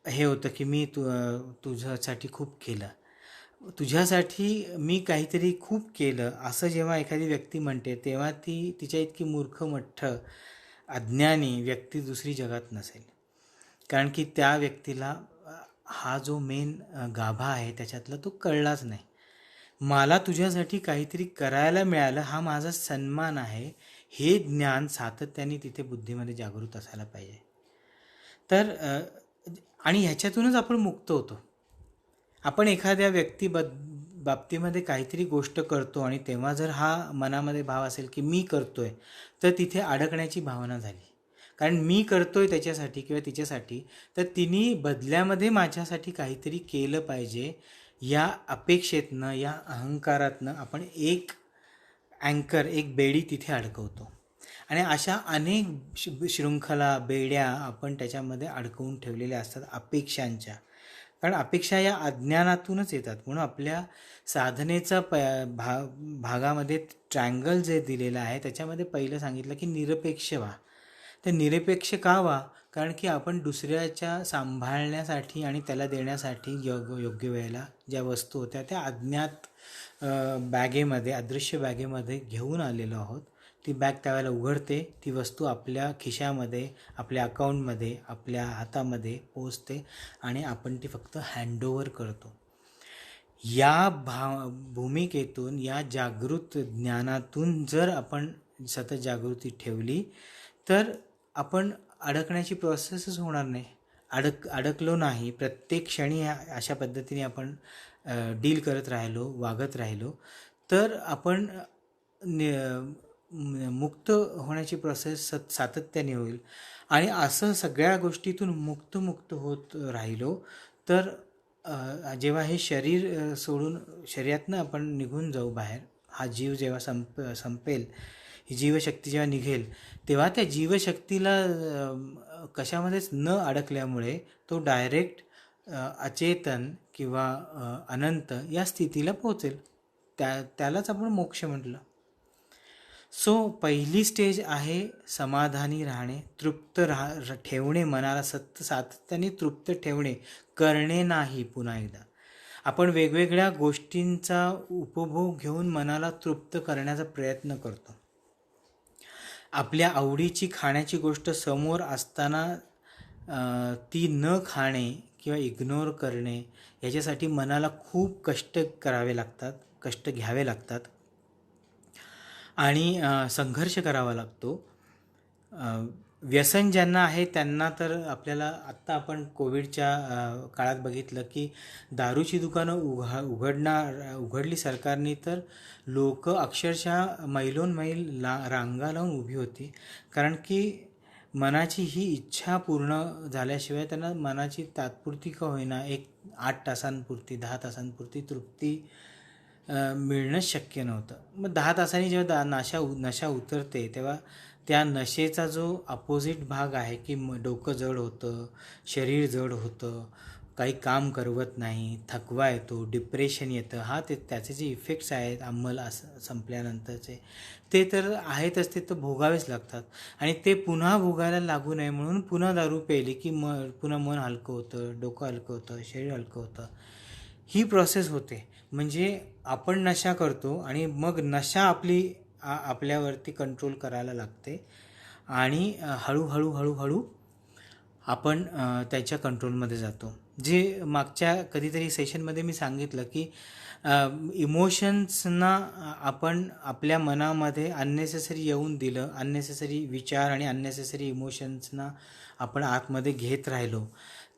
हे होतं की मी तुझ्यासाठी खूप केलं, तुझ्यासाठी मी काहीतरी खूप केलं, असं जेव्हा एखादी व्यक्ती म्हणते तेव्हा ती तिच्या इतकी मूर्ख, मठ्ठ, अज्ञानी व्यक्ती दुसरी जगात नसेल. कारण की त्या व्यक्तीला हा जो मेन गाभा आहे त्याच्यातला तो कळलाच नाही. मला तुझ्यासाठी काहीतरी करायला मिळालं, हा माझा सन्मान आहे, हे ज्ञान सातत्याने तिथे बुद्धीमध्ये जागृत असायला पाहिजे. तर आणि ह्याच्यातूनच आपण मुक्त होतो. आपण एखाद्या बाबतीमध्ये काहीतरी गोष्ट करतो आणि तेव्हा जर हा मनामध्ये भाव असेल की मी करतोय, तर तिथे अडकण्याची भावना झाली. कारण मी करतोय त्याच्यासाठी किंवा तिच्यासाठी, तर तिने बदल्यामध्ये माझ्यासाठी काहीतरी केलं पाहिजे, या अपेक्षेतनं, या अहंकारातनं आपण एक अँकर, एक बेडी तिथे अडकवतो. आणि अशा अनेक शृंखला, बेड्या आपण त्याच्यामध्ये अडकवून ठेवलेल्या असतात अपेक्षांच्या. कारण अपेक्षा या अज्ञानातूनच येतात. म्हणून आपल्या साधनेचा भागामध्ये ट्रँगल जे दिलेलं आहे त्याच्यामध्ये पहिलं सांगितलं की निरपेक्ष व्हा. तर निरपेक्ष का व्हा? कारण की आपण दुसऱ्याच्या सांभाळण्यासाठी आणि त्याला देण्यासाठी योग्य वेळेला ज्या वस्तू होत्या त्या अज्ञात बॅगेमध्ये, अदृश्य बॅगेमध्ये घेऊन आलेलो आहोत. ती बॅग त्यावेळेला उघडते, ती वस्तू आपल्या खिशामध्ये, आपल्या अकाउंटमध्ये, आपल्या हातामध्ये पोचते आणि आपण ती फक्त हँडओव्हर करतो. या भूमिकेतून, या जागृत ज्ञानातून जर आपण सतत जागृती ठेवली तर आपण अडकण्याची प्रोसेसच होणार नाही. अडकलो नाही. प्रत्येक क्षणी अशा पद्धतीने आपण डील करत राहिलो, वागत राहिलो, तर आपण मुक्त होण्याची प्रोसेस सातत्याने होईल. आणि असं सगळ्या गोष्टीतून मुक्त होत राहिलो तर जेव्हा हे शरीर सोडून शरीरातनं आपण निघून जाऊ बाहेर, हा जीव जेव्हा संपेल, ही जीवशक्ती जेव्हा निघेल, तेव्हा त्या जीवशक्तीला कशामध्येच न अडकल्यामुळे तो डायरेक्ट अचेतन किंवा अनंत या स्थितीला पोहोचेल. त्यालाच आपण मोक्ष म्हटलं. सो पहिली स्टेज आहे समाधानी राहणे, तृप्त ठेवणे, मनाला सातत्याने तृप्त ठेवणे, करणे नाही. पुन्हा एकदा आपण वेगवेगळ्या गोष्टींचा उपभोग घेऊन मनाला तृप्त करण्याचा प्रयत्न करतो. आपल्या आवडीची खाण्याची गोष्ट समोर असताना ती न खाणे किंवा इग्नोर करणे, याच्यासाठी मनाला खूप कष्ट करावे लागतात, कष्ट घ्यावे लागतात आणि संघर्ष करावा लागतो. व्यसन ज्यांना आहे त्यांना तर आपल्याला आत्ता आपण कोविडच्या काळात बघितलं की दारूची दुकानं उघडली सरकारने, तर लोक अक्षरशः मैलोनमैल रांगा लावून उभी होती. कारण की मनाची ही इच्छा पूर्ण झाल्याशिवाय त्यांना मनाची तात्पुरती का होईना 8 तासांपुरती 10 तासांपुरती तृप्ती मिळणं शक्य नव्हतं. मग 10 तासांनी जेव्हा नशा उतरते तेव्हा त्या नशेचा जो अपोजिट भाग आहे की डोकं जड होतं, शरीर जड होतं, काही काम करवत नाही, थकवा येतो, डिप्रेशन येतं, त्याचे जे इफेक्ट्स आहेत अंमल संपल्यानंतरचे ते तर आहेतच, ते तर भोगावेच लागतात. आणि ते पुन्हा भोगायला लागू नये म्हणून पुन्हा दारू प्यायली की पुन्हा मन हलकं होतं, डोकं हलकं होतं, शरीर हलकं होतं. ही प्रोसेस होते. म्हणजे आपण नशा करतो आणि मग नशा आपल्यावरती कंट्रोल करायला लागते आणि हळूहळू आपण त्याच्या कंट्रोलमध्ये जातो. जे मागच्या कधीतरी सेशनमध्ये मी सांगितलं की इमोशन्सना आपण आपल्या मनामध्ये अननेसेसरी येऊन दिलं, अननेसेसरी विचार आणि अननेसेसरी इमोशन्सना आपण आतमध्ये घेत राहिलो,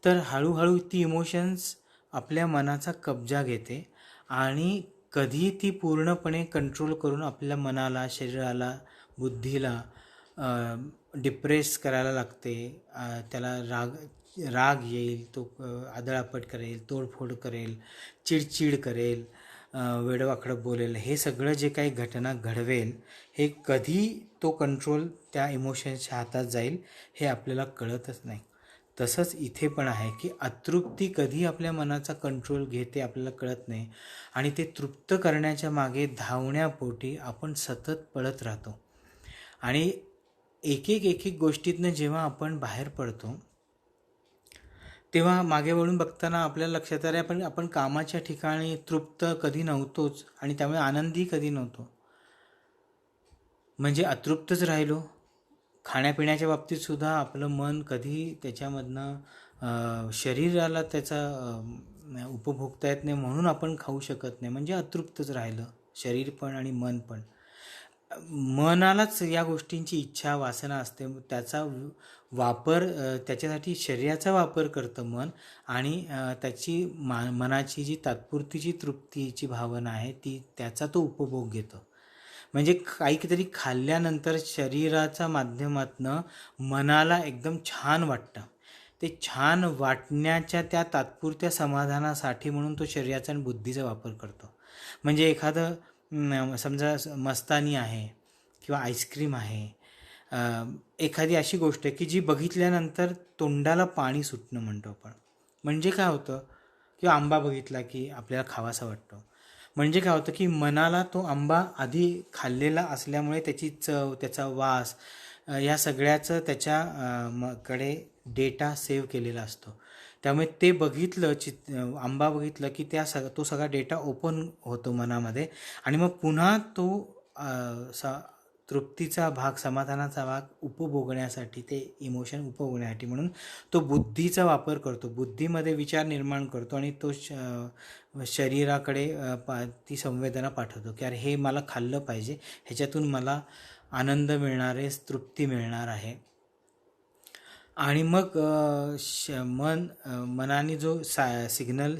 तर हळूहळू ती इमोशन्स आपल्या मनाचा कब्जा घेते आणि कधी ती पूर्णपणे कंट्रोल करून आपल्या मनाला, शरीराला, बुद्धीला डिप्रेस करायला लागते. त्याला राग येईल, तो आदळापट करेल, तोडफोड करेल, चिडचिड करेल, वेडवाकडं बोलेल, हे सगळं जे काही घटना घडवेल, हे कधी तो कंट्रोल त्या इमोशन्सच्या हातात जाईल हे आपल्याला कळतच नाही. तसंच इथे पण आहे की अतृप्ती कधी आपल्या मनाचा कंट्रोल घेते आपल्याला कळत नाही आणि ते तृप्त करण्याच्या मागे धावण्यापोटी आपण सतत पळत राहतो. आणि एक गोष्टीतनं जेव्हा आपण बाहेर पडतो तेव्हा मागे वळून बघताना आपल्याला लक्षात आलं आपण कामाच्या ठिकाणी तृप्त कधी नव्हतोच आणि त्यामुळे आनंदी कधी नव्हतो, म्हणजे अतृप्तच राहिलो. खाण्यापिण्याच्या बाबतीत सुद्धा आपलं मन कधी त्याच्यामधनं शरीराला त्याचा उपभोगता येत नाही म्हणून आपण खाऊ शकत नाही, म्हणजे अतृप्तच राहिलं शरीर पण आणि मन पण. मनालाच या गोष्टींची इच्छा वासना असते, त्याचा वापर त्याच्यासाठी शरीराचा वापर करतं मन आणि त्याची मनाची जी तात्पुरतीची तृप्तीची भावना आहे त्याचा तो उपभोग घेतो. म्हणजे काहीतरी खाल्ल्यानंतर शरीराच्या माध्यमातनं मनाला एकदम छान वाटतं. ते छान वाटण्याच्या त्या तात्पुरत्या समाधानासाठी म्हणून तो शरीराचा आणि बुद्धीचा वापर करतो. म्हणजे एखादं समजा मस्तानी आहे किंवा आईस्क्रीम आहे, एखादी अशी गोष्ट आहे की जी बघितल्यानंतर तोंडाला पाणी सुटणं म्हणतो आपण. म्हणजे काय होतं, किंवा आंबा बघितला की आपल्याला खावासा वाटतो. म्हणजे काय होतं की मनाला तो आंबा आधी खाल्लेला असल्यामुळे त्याची चव, त्याचा वास, या सगळ्याचं कडे डेटा सेव्ह केलेला असतो. त्यामुळे ते बघितलं आंबा बघितलं की तो सगळा डेटा ओपन होतो मनामध्ये आणि मग पुन्हा तो तृप्तीचा भाग, समाधानाचा भाग उपभोगण्यासाठी, ते इमोशन उपभोगण्यासाठी म्हणून तो बुद्धीचा वापर करतो, बुद्धीमध्ये विचार निर्माण करतो आणि तो शरीराकडे ती संवेदना पाठवतो की अरे हे मला खाल्लं पाहिजे, ह्याच्यातून मला आनंद मिळणार आहे, तृप्ती मिळणार आहे. आणि मग मनाने जो सिग्नल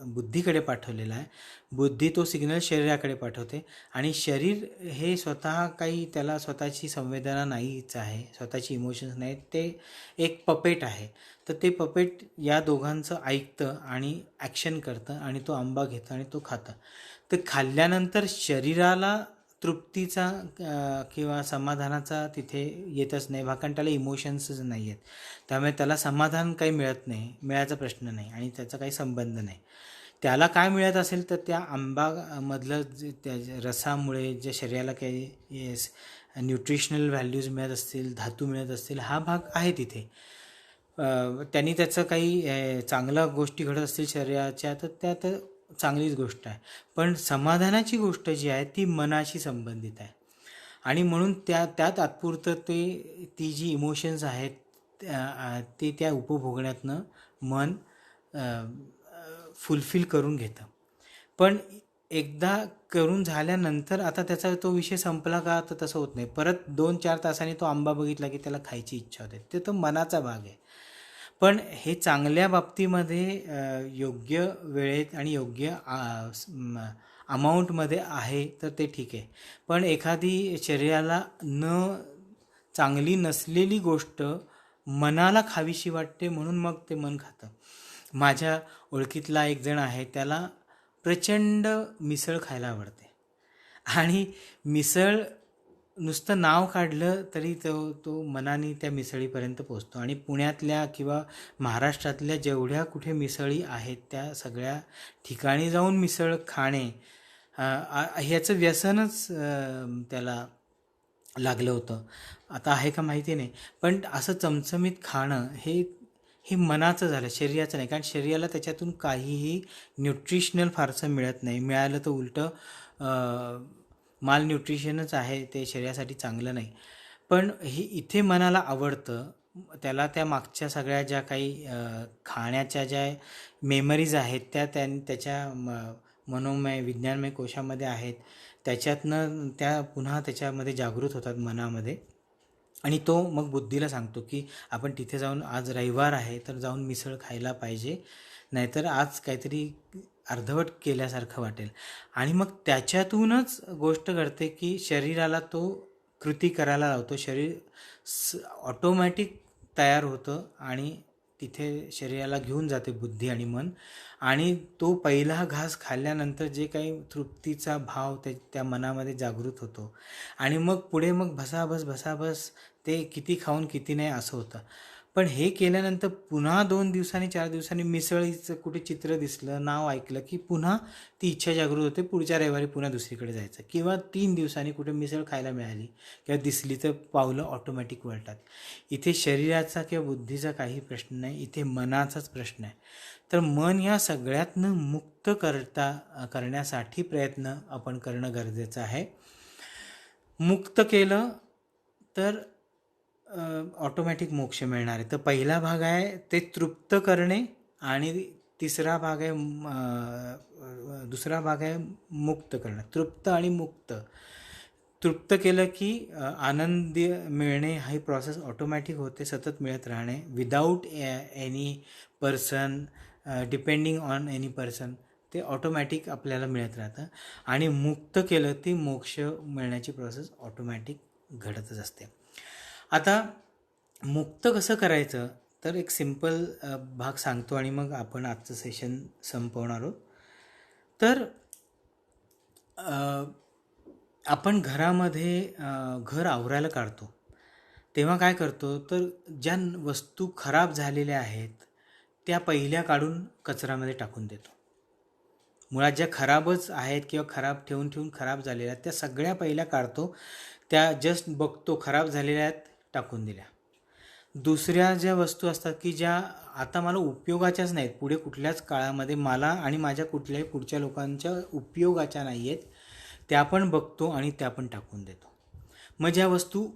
बुद्धीकडे पाठवलेला आहे, बुद्धी तो सिग्नल शरीराकडे पाठवते आणि शरीर हे स्वतः काही त्याला स्वतःची संवेदना नाहीच आहे, स्वतःची इमोशन्स नाहीत, ते एक पपेट आहे. तर ते पपेट या दोघांचं ऐकतं आणि ॲक्शन करतं आणि तो आंबा घेतं आणि तो खातं. तर खाल्ल्यानंतर शरीराला तृप्तीचा किंवा समाधानाचा तिथे येतच नाही, कारण त्याला इमोशन्सच नाही आहेत. त्यामुळे त्याला समाधान काही मिळत नाही, मिळायचा प्रश्न नाही आणि त्याचा काही संबंध नाही. त्याला काय मिळत असेल तर त्या आंबामधलं जे त्या रसामुळे जे शरीराला काही न्यूट्रिशनल व्हॅल्यूज मिळत असतील, धातू मिळत असतील, हा भाग आहे तिथे. त्यांनी त्याचं काही चांगल्या गोष्टी घडत असतील शरीराच्या तर त्यात चांगलीच गोष्ट आहे. पण समाधानाची गोष्ट जी आहे ती मनाशी संबंधित आहे आणि म्हणून त्या तात्पुरतं ती जी इमोशन्स आहेत ते त्या उपभोगण्यातनं मन फुलफिल करून घेतं. पण एकदा करून झाल्यानंतर आता त्याचा तो विषय संपला का तर तसं होत नाही. परत 2-4 तासांनी तो आंबा बघितला की त्याला खायची इच्छा होते. ते तो मनाचा भाग आहे. पण हे चांगल्या बाबतीमध्ये योग्य वेळेत आणि योग्य अमाऊंटमध्ये आहे तर ते ठीक आहे. पण एखादी शरीराला चांगली नसलेली गोष्ट मनाला खावीशी वाटते म्हणून मग ते मन खातं. माझ्या ओळखीतला एक जण आहे, त्याला प्रचंड मिसळ खायला आवडते आणि मिसळ नुसतं नाव काढलं तरी तो मनाने त्या मिसळीपर्यंत पोचतो आणि पुण्यातल्या किंवा महाराष्ट्रातल्या जेवढ्या कुठे मिसळी आहेत त्या सगळ्या ठिकाणी जाऊन मिसळ खाणे ह्याचं व्यसनच त्याला लागलं होतं. आता आहे का माहिती नाही, पण असं चमचमीत खाणं हे मनाचं झालं, शरीराचं नाही. कारण शरीराला त्याच्यातून काहीही न्यूट्रिशनल फारसं मिळत नाही. मिळालं तर उलटं माल न्यूट्रिशनच आहे, ते शरीरासाठी चांगलं नाही. पण इथे मनाला आवडतं, त्याला त्या मागच्या सगळ्या ज्या काही खाण्याच्या ज्या मेमरीज आहेत त्याच्या मनोमय विज्ञानमय कोशामध्ये आहेत, त्याच्यातनं त्या पुन्हा त्याच्यामध्ये जागृत होतात मनामध्ये आणि तो मग बुद्धीला सांगतो की आपण तिथे जाऊन, आज रविवार आहे तर जाऊन मिसळ खायला पाहिजे, नाहीतर आज काहीतरी अर्धवट केल्यासारखं वाटेल. आणि मग त्याच्यातूनच गोष्ट घडते की शरीराला तो कृती करायला लावतो. शरीर ऑटोमॅटिक तयार होतं आणि तिथे शरीराला घेऊन जाते बुद्धी आणि मन. आणि तो पहिला घास खाल्ल्यानंतर जे काही तृप्तीचा भाव त्या मनामध्ये जागृत होतो आणि मग पुढे मग भसाभस ते किती खाऊन किती नाही असं होतं. पण हे केल्यानंतर पुन्हा 2 दिवसांनी 4 दिवसांनी मिसळीचं कुठे चित्र दिसलं, नाव ऐकलं की पुन्हा ती इच्छा जागृत होते पुढच्या रविवारी पुन्हा दुसरीकडे जायचं. किंवा 3 दिवसांनी कुठे मिसळ खायला मिळाली किंवा दिसली तर पावलं ऑटोमॅटिक वळतात. इथे शरीराचा किंवा बुद्धीचा काही प्रश्न नाही, इथे मनाचाच प्रश्न आहे. तर मन या सगळ्यातनं मुक्त करण्यासाठी प्रयत्न आपण करणं गरजेचं आहे. मुक्त केलं तर ऑटोमॅटिक मोक्ष मिळणार आहे. तर पहिला भाग आहे ते तृप्त करणे आणि दुसरा भाग आहे मुक्त करणं. तृप्त आणि मुक्त. तृप्त केलं की आनंद मिळणे ही प्रोसेस ऑटोमॅटिक होते, सतत मिळत राहणे without any person, depending on any person, ते ऑटोमॅटिक आपल्याला मिळत राहतं. आणि मुक्त केलं ती मोक्ष मिळण्याची प्रोसेस ऑटोमॅटिक घडतच असते. आता मुक्त कसं करायचं तर एक सिंपल भाग सांगतो आणि मग आपण आजचं सेशन संपवणार आहोत. तर आपण घरामध्ये घर आवरायला काढतो तेव्हा काय करतो तर ज्या वस्तू खराब झालेल्या आहेत त्या पहिल्या काढून कचऱ्यामध्ये टाकून देतो. मुळात ज्या खराबच आहेत किंवा खराब ठेवून खराब झालेल्या आहेत त्या सगळ्या पहिल्या काढतो, त्या जस्ट बघतो खराब झालेल्या आहेत टाकून दिल्या. दुसऱ्या ज्या वस्तू असतात की ज्या आता मला उपयोगाच्याच नाहीत, पुढे कुठल्याच काळामध्ये मला आणि माझ्या कुठल्याही पुढच्या लोकांच्या उपयोगाच्या नाही आहेत, त्या पण बघतो आणि त्या पण टाकून देतो. मग ज्या वस्तू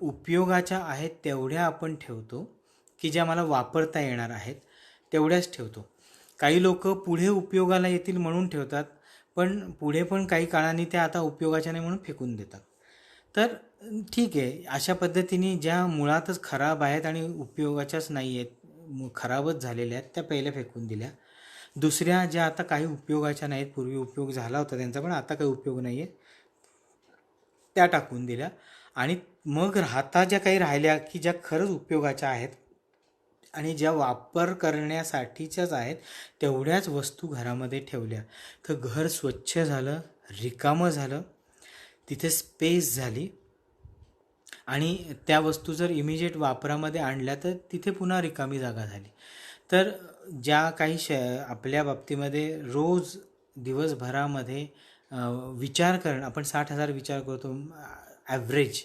उपयोगाच्या आहेत तेवढ्या आपण ठेवतो, की ज्या मला वापरता येणार आहेत तेवढ्याच ठेवतो. काही लोक पुढे उपयोगाला येतील म्हणून ठेवतात, पण पुढे पण काही काळाने त्या आता उपयोगाच्या नाही म्हणून फेकून देतात. तर ठीक आहे. अशा पद्धतीने ज्या मुळातच खराब आहेत आणि उपयोगाच्याच नाही आहेत, खराबच झालेल्या आहेत, त्या पहिल्या फेकून दिल्या. दुसऱ्या ज्या आता काही उपयोगाच्या नाहीत, पूर्वी उपयोग झाला होता त्यांचा पण आता काही उपयोग नाही आहे, त्या टाकून दिल्या. आणि मग आता ज्या काही राहिल्या की ज्या खरंच उपयोगाच्या आहेत आणि ज्या वापर करण्यासाठीच्याच आहेत तेवढ्याच वस्तू घरामध्ये ठेवल्या. तर घर स्वच्छ झालं, रिकामं झालं, तिथे स्पेस झाली. आणि त्या वस्तू जर इमिजिएट वापरामध्ये आणल्या तर तिथे पुन्हा रिकामी जागा झाली. तर ज्या काही आपल्या बाबतीमध्ये रोज दिवसभरामध्ये विचार करणं, आपण 60,000 विचार करतो ॲव्हरेज,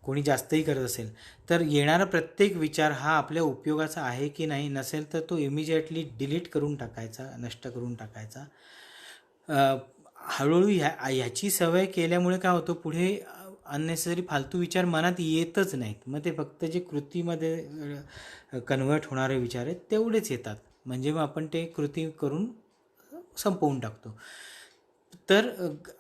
कोणी जास्तही करत असेल तर येणारा प्रत्येक विचार हा आपल्या उपयोगाचा आहे की नाही, नसेल तर तो इमिजिएटली डिलीट करून टाकायचा, नष्ट करून टाकायचा. हळूहळू ह्याची सवय केल्यामुळे काय होतं, पुढे अननेसेसरी फालतू विचार मनात येतच नाहीत. मग ते फक्त जे कृतीमध्ये कन्वर्ट होणारे विचार आहेत तेवढेच येतात. म्हणजे मग आपण ते कृती करून संपवून टाकतो. तर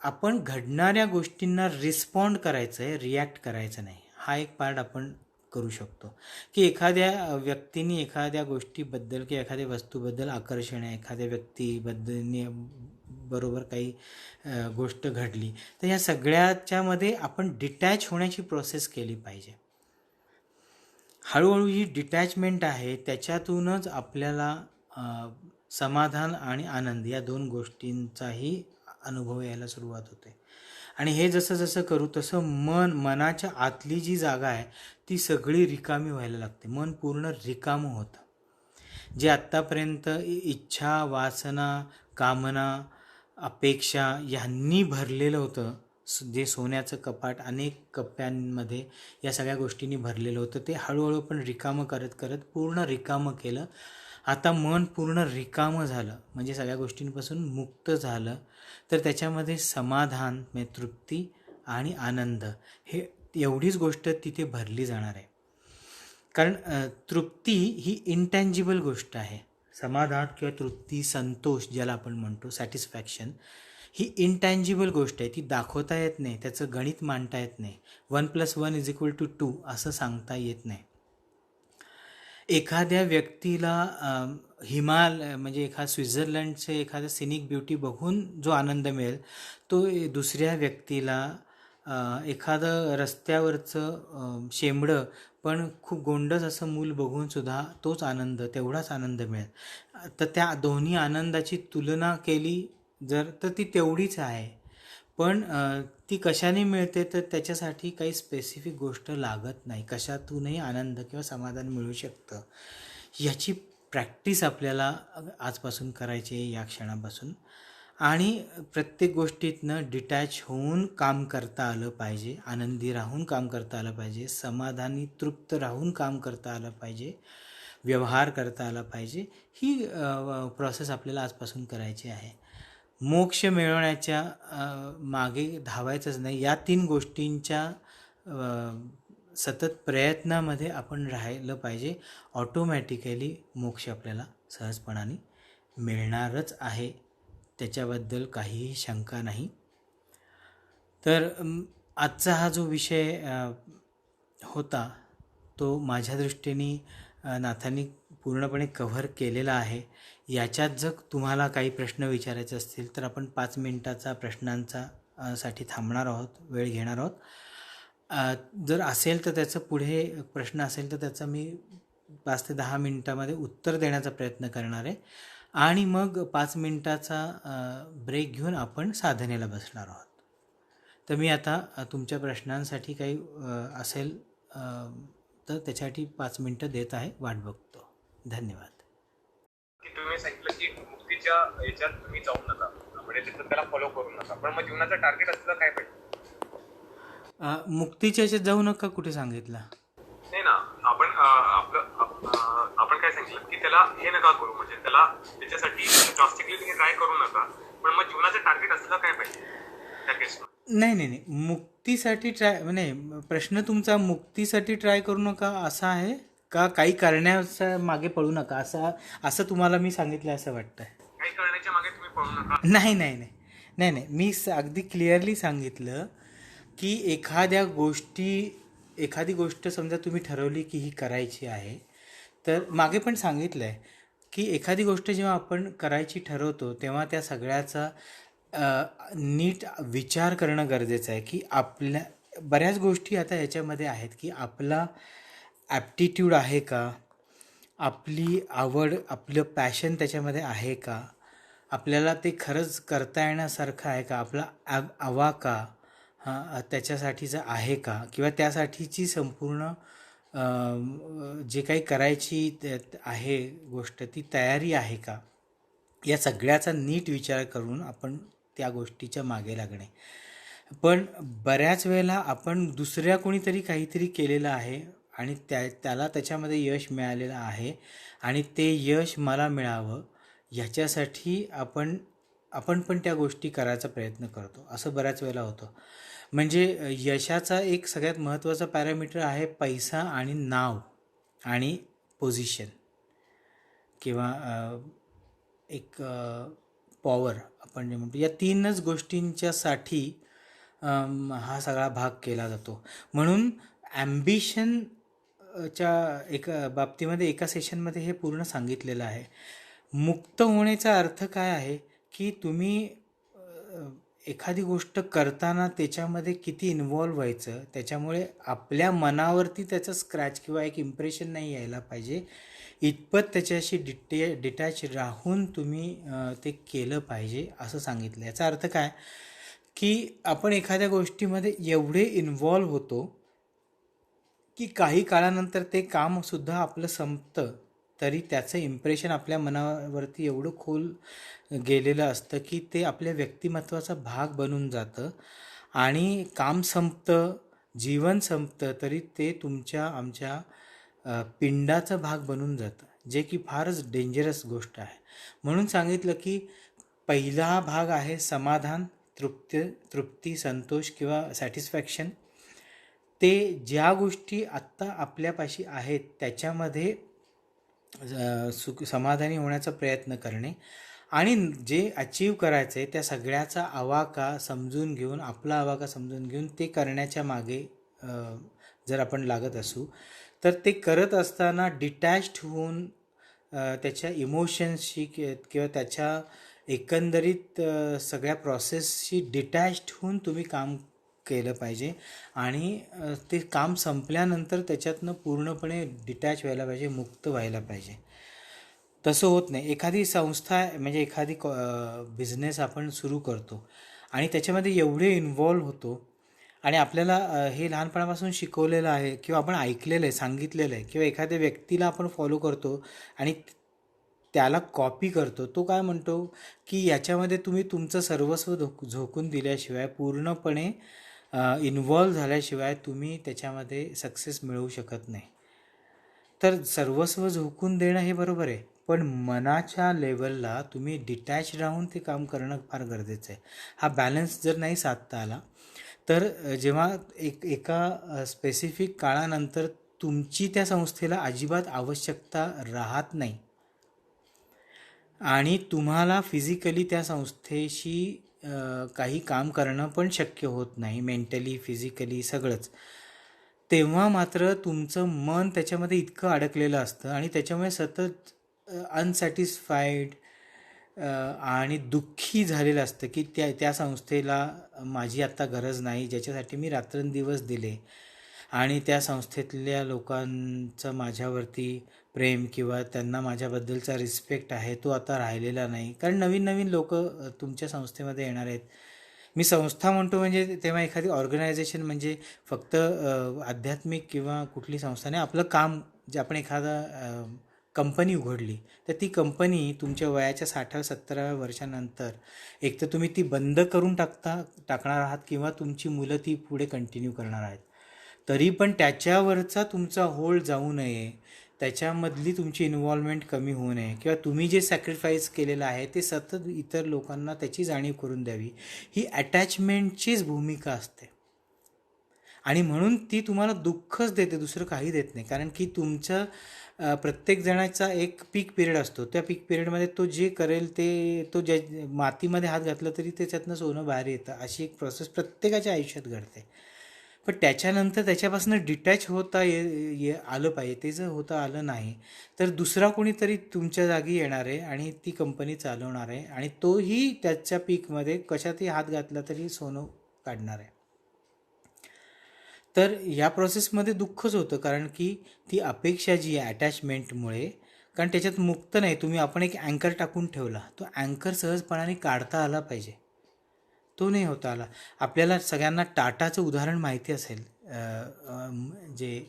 आपण घडणाऱ्या गोष्टींना रिस्पॉन्ड करायचं आहे, रिॲक्ट करायचं नाही. हा एक पार्ट आपण करू शकतो. की एखाद्या व्यक्तीने एखाद्या गोष्टीबद्दल किंवा एखाद्या वस्तूबद्दल आकर्षण आहे, एखाद्या व्यक्तीबद्दल बरोबर काही गोष्ट घडली, तर ह्या सगळ्याच्यामध्ये आपण डिटॅच होण्याची प्रोसेस केली पाहिजे. हळूहळू ही डिटॅचमेंट आहे त्याच्यातूनच आपल्याला समाधान आणि आनंद या दोन गोष्टींचाही अनुभव यायला सुरुवात होते. आणि हे जसं जसं करू तसं मनाच्या आतली जी जागा आहे ती सगळी रिकामी व्हायला लागते. मन पूर्ण रिकामं होतं. जे आत्तापर्यंत इच्छा, वासना, कामना, अपेक्षा ह्यांनी भरलेलं होतं, जे सोन्याचं कपाट अनेक कप्प्यांमध्ये या सगळ्या गोष्टींनी भरलेलं होतं, ते हळूहळू पण रिकामं करत करत पूर्ण रिकामं केलं. आता मन पूर्ण रिकामं झालं म्हणजे सगळ्या गोष्टींपासून मुक्त झालं. तर त्याच्यामध्ये समाधान, तृप्ती आणि आनंद हे एवढीच गोष्ट तिथे भरली जाणार आहे. कारण तृप्ती ही इंटँजिबल गोष्ट आहे. समाधान किंवा तृप्ती, संतोष ज्याला आपण म्हणतो, सॅटिस्फॅक्शन, ही इंटँजिबल गोष्ट आहे. ती दाखवता येत नाही, त्याचं गणित मांडता येत नाही. 1+1=2 असं सांगता येत नाही. एखाद्या व्यक्तीला म्हणजे स्वित्झर्लंडचे एखादं सिनिक ब्युटी बघून जो आनंद मिळेल, तो दुसऱ्या व्यक्तीला एखादं रस्त्यावरचं शेंबडं पण खूप गोंडस असं मूल बघून सुद्धा तेवढाच आनंद मिळेल. तर त्या दोन्ही आनंदाची तुलना केली जर तर ती तेवढीच आहे. पण ती कशाने मिळते तर त्याच्यासाठी काही स्पेसिफिक गोष्ट लागत नाही. कशातूनही आनंद किंवा समाधान मिळू शकतं. याची प्रॅक्टिस आपल्याला आजपासून करायची आहे, या क्षणापासून. आणि प्रत्येक गोष्टीतनं डिटॅच होऊन काम करता आलं पाहिजे, आनंदी राहून काम करता आलं पाहिजे, समाधानी तृप्त राहून काम करता आलं पाहिजे, व्यवहार करता आला पाहिजे. ही प्रोसेस आपल्याला आजपासून करायची आहे. मोक्ष मिळवण्याच्या मागे धावायचंच नाही. या 3 गोष्टींच्या सतत प्रयत्नामध्ये आपण राहिलं पाहिजे. ऑटोमॅटिकली मोक्ष आपल्याला सहजपणाने मिळणारच आहे, त्याच्याबद्दल काहीही शंका नाही. तर आजचा हा जो विषय होता तो माझ्या दृष्टीने नाथांनी पूर्णपणे कव्हर केलेला आहे. याच्यात जर तुम्हाला काही प्रश्न विचारायचे असतील तर आपण 5 मिनिटाचा साठी थांबणार आहोत, वेळ घेणार आहोत. जर असेल तर त्याचं पुढे प्रश्न असेल तर त्याचं मी 5 ते 10 मिनिटामध्ये उत्तर देण्याचा प्रयत्न करणार आहे. आणि मग 5 मिनिटाचा ब्रेक घेऊन आपण साधनेला बसणार आहोत. तर मी आता तुमच्या प्रश्नांसाठी काही असेल तर त्याच्यासाठी 5 मिनिटं देत आहे, वाट बघतो. धन्यवाद. की तुम्ही सांगितलं की मुक्तीच्या याच्यात तुम्ही जाऊ नका, म्हणजे तिथं त्याला फॉलो करू नका, पण मग जीवनाचं टार्गेट असलं काय पाहिजे? मुक्तीच्या याच्यात जाऊ नका कुठे सांगितलं नाही ना, आपण काय सांगितलं की त्याला हे नका करू, म्हणजे त्याला त्याच्यासाठी ड्रास्टिकली तुम्ही ट्राय करू नका, पण मग जीवनाचं टार्गेट असलं काय पाहिजे त्या केसमध्ये? नाही, मुक्तीसाठी नाही, प्रश्न तुमचा मुक्तीसाठी ट्राय करू नका असा आहे का काही करण्याच्या मागे पळू नका असं तुम्हाला मी सांगितलं असं वाटतंय? काही करण्याच्या मागे तुम्ही पळू नका. नाही, मी अगदी क्लिअरली सांगितलं की एखादी गोष्ट समजा तुम्ही ठरवली की ही करायची आहे, तर मागे पण सांगितलं आहे की एखादी गोष्ट जेव्हा आपण करायची ठरवतो तेव्हा त्या सगळ्याचा नीट विचार करणं गरजेचं आहे की आपल्या बऱ्याच गोष्टी आता याच्यामध्ये आहेत की आपला ॲप्टिट्यूड आहे का, आपली आवड, आपलं पॅशन त्याच्यामध्ये आहे का, आपल्याला ते खरंच करता येण्यासारखं आहे का, आपला आवाका त्याच्यासाठीचं आहे का, किंवा त्यासाठीची संपूर्ण जे काही करायची आहे गोष्ट ती तयारी आहे का, या सगळ्याचा नीट विचार करून आपण त्या गोष्टीच्या मागे लागणे. पण बऱ्याच वेळेला आपण दुसऱ्या कोणीतरी काहीतरी केलेलं आहे आणि त्याला त्याच्यामध्ये यश मिळालेलं आहे आणि ते यश मला मिळावं ह्याच्यासाठी आपण पण त्या गोष्टी करायचा प्रयत्न करतो, असं बऱ्याच वेळेला होतं. म्हणजे यशाचा एक सगळ्यात महत्त्वाचा पॅरामीटर आहे पैसा आणि नाव आणि पोझिशन किंवा एक पॉवर आपण जे म्हणतो, या तीनच गोष्टींच्यासाठी हा सगळा भाग केला जातो. म्हणून ॲम्बिशनच्या एका बाबतीमध्ये एका सेशनमध्ये हे पूर्ण सांगितलेलं आहे. मुक्त होण्याचा अर्थ काय आहे की तुम्ही एखादी गोष्ट करताना त्याच्यामध्ये किती इन्वॉल्व व्हायचं, त्याच्यामुळे आपल्या मनावरती त्याचं स्क्रॅच किंवा एक इम्प्रेशन नाही यायला पाहिजे, इतपत त्याच्याशी डिटॅच राहून तुम्ही ते केलं पाहिजे असं सांगितलं. याचा अर्थ काय की आपण एखाद्या गोष्टीमध्ये एवढे इन्वॉल्व होतो की काही काळानंतर ते कामसुद्धा आपलं संपतं तरी त्याचं इम्प्रेशन आपल्या मनावरती एवढं खोल गेलेलं असतं की ते आपल्या व्यक्तिमत्वाचा भाग बनून जातं आणि काम संपतं, जीवन संपतं तरी ते आमच्या पिंडाचा भाग बनून जातं, जे की फारच डेंजरस गोष्ट आहे. म्हणून सांगितलं की पहिला भाग आहे समाधान, तृप्ती, संतोष किंवा सॅटिस्फॅक्शन. ते ज्या गोष्टी आत्ता आपल्यापाशी आहेत त्याच्यामध्ये समाधानी होण्याचा प्रयत्न करणे आणि जे अचीव करायचं आहे त्या सगळ्याचा आवाका समजून घेऊन, आपला आवाका समजून घेऊन ते करण्याच्या मागे जर आपण लागत असू तर ते करत असताना डिटॅच्ड होऊन त्याच्या इमोशन्सशी किंवा त्याच्या एकंदरीत सगळ्या प्रोसेसशी डिटॅच्ड होऊन तुम्ही काम केलं पाहिजे आणि ते काम संपल्यानंतर त्याच्यातनं पूर्णपणे डिटॅच व्हायला पाहिजे, मुक्त व्हायला पाहिजे. तसं होत नाही. एखादी संस्था म्हणजे एखादी बिझनेस आपण सुरू करतो आणि त्याच्यामध्ये एवढे इन्वॉल्व होतो आणि आपल्याला हे लहानपणापासून शिकवलेलं आहे किंवा आपण ऐकलेलं आहे, सांगितलेलं आहे, किंवा एखाद्या व्यक्तीला आपण फॉलो करतो आणि त्याला कॉपी करतो. तो काय म्हणतो की याच्यामध्ये तुम्ही तुमचं सर्वस्व झोकून दिल्याशिवाय, पूर्णपणे इन्वॉल्व झाल्याशिवाय तुम्ही त्याच्यामध्ये सक्सेस मिळवू शकत नाही. तर सर्वस्व झोकून देणं हे बरोबर आहे, पण मनाच्या लेवलला तुम्ही डिटॅच राहून ते काम करणं फार गरजेचं आहे. हा बॅलन्स जर नाही साधता आला तर जेव्हा एका स्पेसिफिक काळानंतर तुमची त्या संस्थेला अजिबात आवश्यकता राहत नाही आणि तुम्हाला फिजिकली त्या संस्थेशी काही काम करणं पण शक्य होत नाही, मेंटली, फिजिकली सगळंच, तेव्हा मात्र तुमचं मन त्याच्यामध्ये इतकं अडकलेलं असतं आणि त्याच्यामुळे सतत अनसॅटिस्फाईड आणि दुःखी झालेलं असतं की त्या संस्थेला माझी आत्ता गरज नाही, ज्याच्यासाठी मी रात्रंदिवस दिले, आणि त्या संस्थेतल्या लोकांचं माझ्यावरती प्रेम किंवा त्यांना माझ्याबद्दलचा रिस्पेक्ट आहे तो आता राहिलेला नाही. कारण नवीन नवीन लोक तुमच्या संस्थेमध्ये येणार आहेत. मी संस्था म्हणतो म्हणजे तेव्हा एखादी ऑर्गनायझेशन म्हणजे फक्त आध्यात्मिक किंवा कुठली संस्था नाही. आपलं काम जे आपण एखादा कंपनी उघडली तर ती कंपनी तुमच्या वयाच्या 60-70व्या वर्षानंतर एक तर तुम्ही ती बंद करून टाकणार आहात किंवा तुमची मुलं ती पुढे कंटिन्यू करणार आहेत. तरी पण त्याच्यावरचा तुमचा होल्ड जाऊ नये, त्याच्यामधली तुमची इन्व्हॉल्वमेंट कमी होऊ नये किंवा तुम्ही जे सॅक्रिफाईस केलेलं आहे ते सतत इतर लोकांना त्याची जाणीव करून द्यावी, ही अटॅचमेंटचीच भूमिका असते. आणि म्हणून ती तुम्हाला दुःखच देते, दुसरं काही देत नाही. कारण की तुमचं प्रत्येक जणाचा एक पीक पिरियड असतो. त्या पीक पिरियडमध्ये तो जे करेल ते, तो ज्या मातीमध्ये हात घातला तरी त्याच्यातनं सोनं बाहेर येतं. अशी एक प्रोसेस प्रत्येकाच्या आयुष्यात घडते. पण त्याच्यानंतर त्याच्यापासून डिटॅच होता आलं पाहिजे. ते जर होता आलं नाही तर दुसरा कोणीतरी तुमच्या जागी येणार आहे आणि ती कंपनी चालवणार आहे आणि तोही त्याच्या पीकमध्ये कशातही हात घातला तरी सोनं काढणार आहे. तर या प्रोसेसमध्ये दुःखच होतं, कारण की ती अपेक्षा जी आहे अटॅचमेंटमुळे, कारण त्याच्यात मुक्त नाही. आपण एक अँकर टाकून ठेवला, तो अँकर सहजपणाने काढता आला पाहिजे, तो नाही होता आला. आपल्याला सगळ्यांना टाटाचं उदाहरण माहिती असेल. जे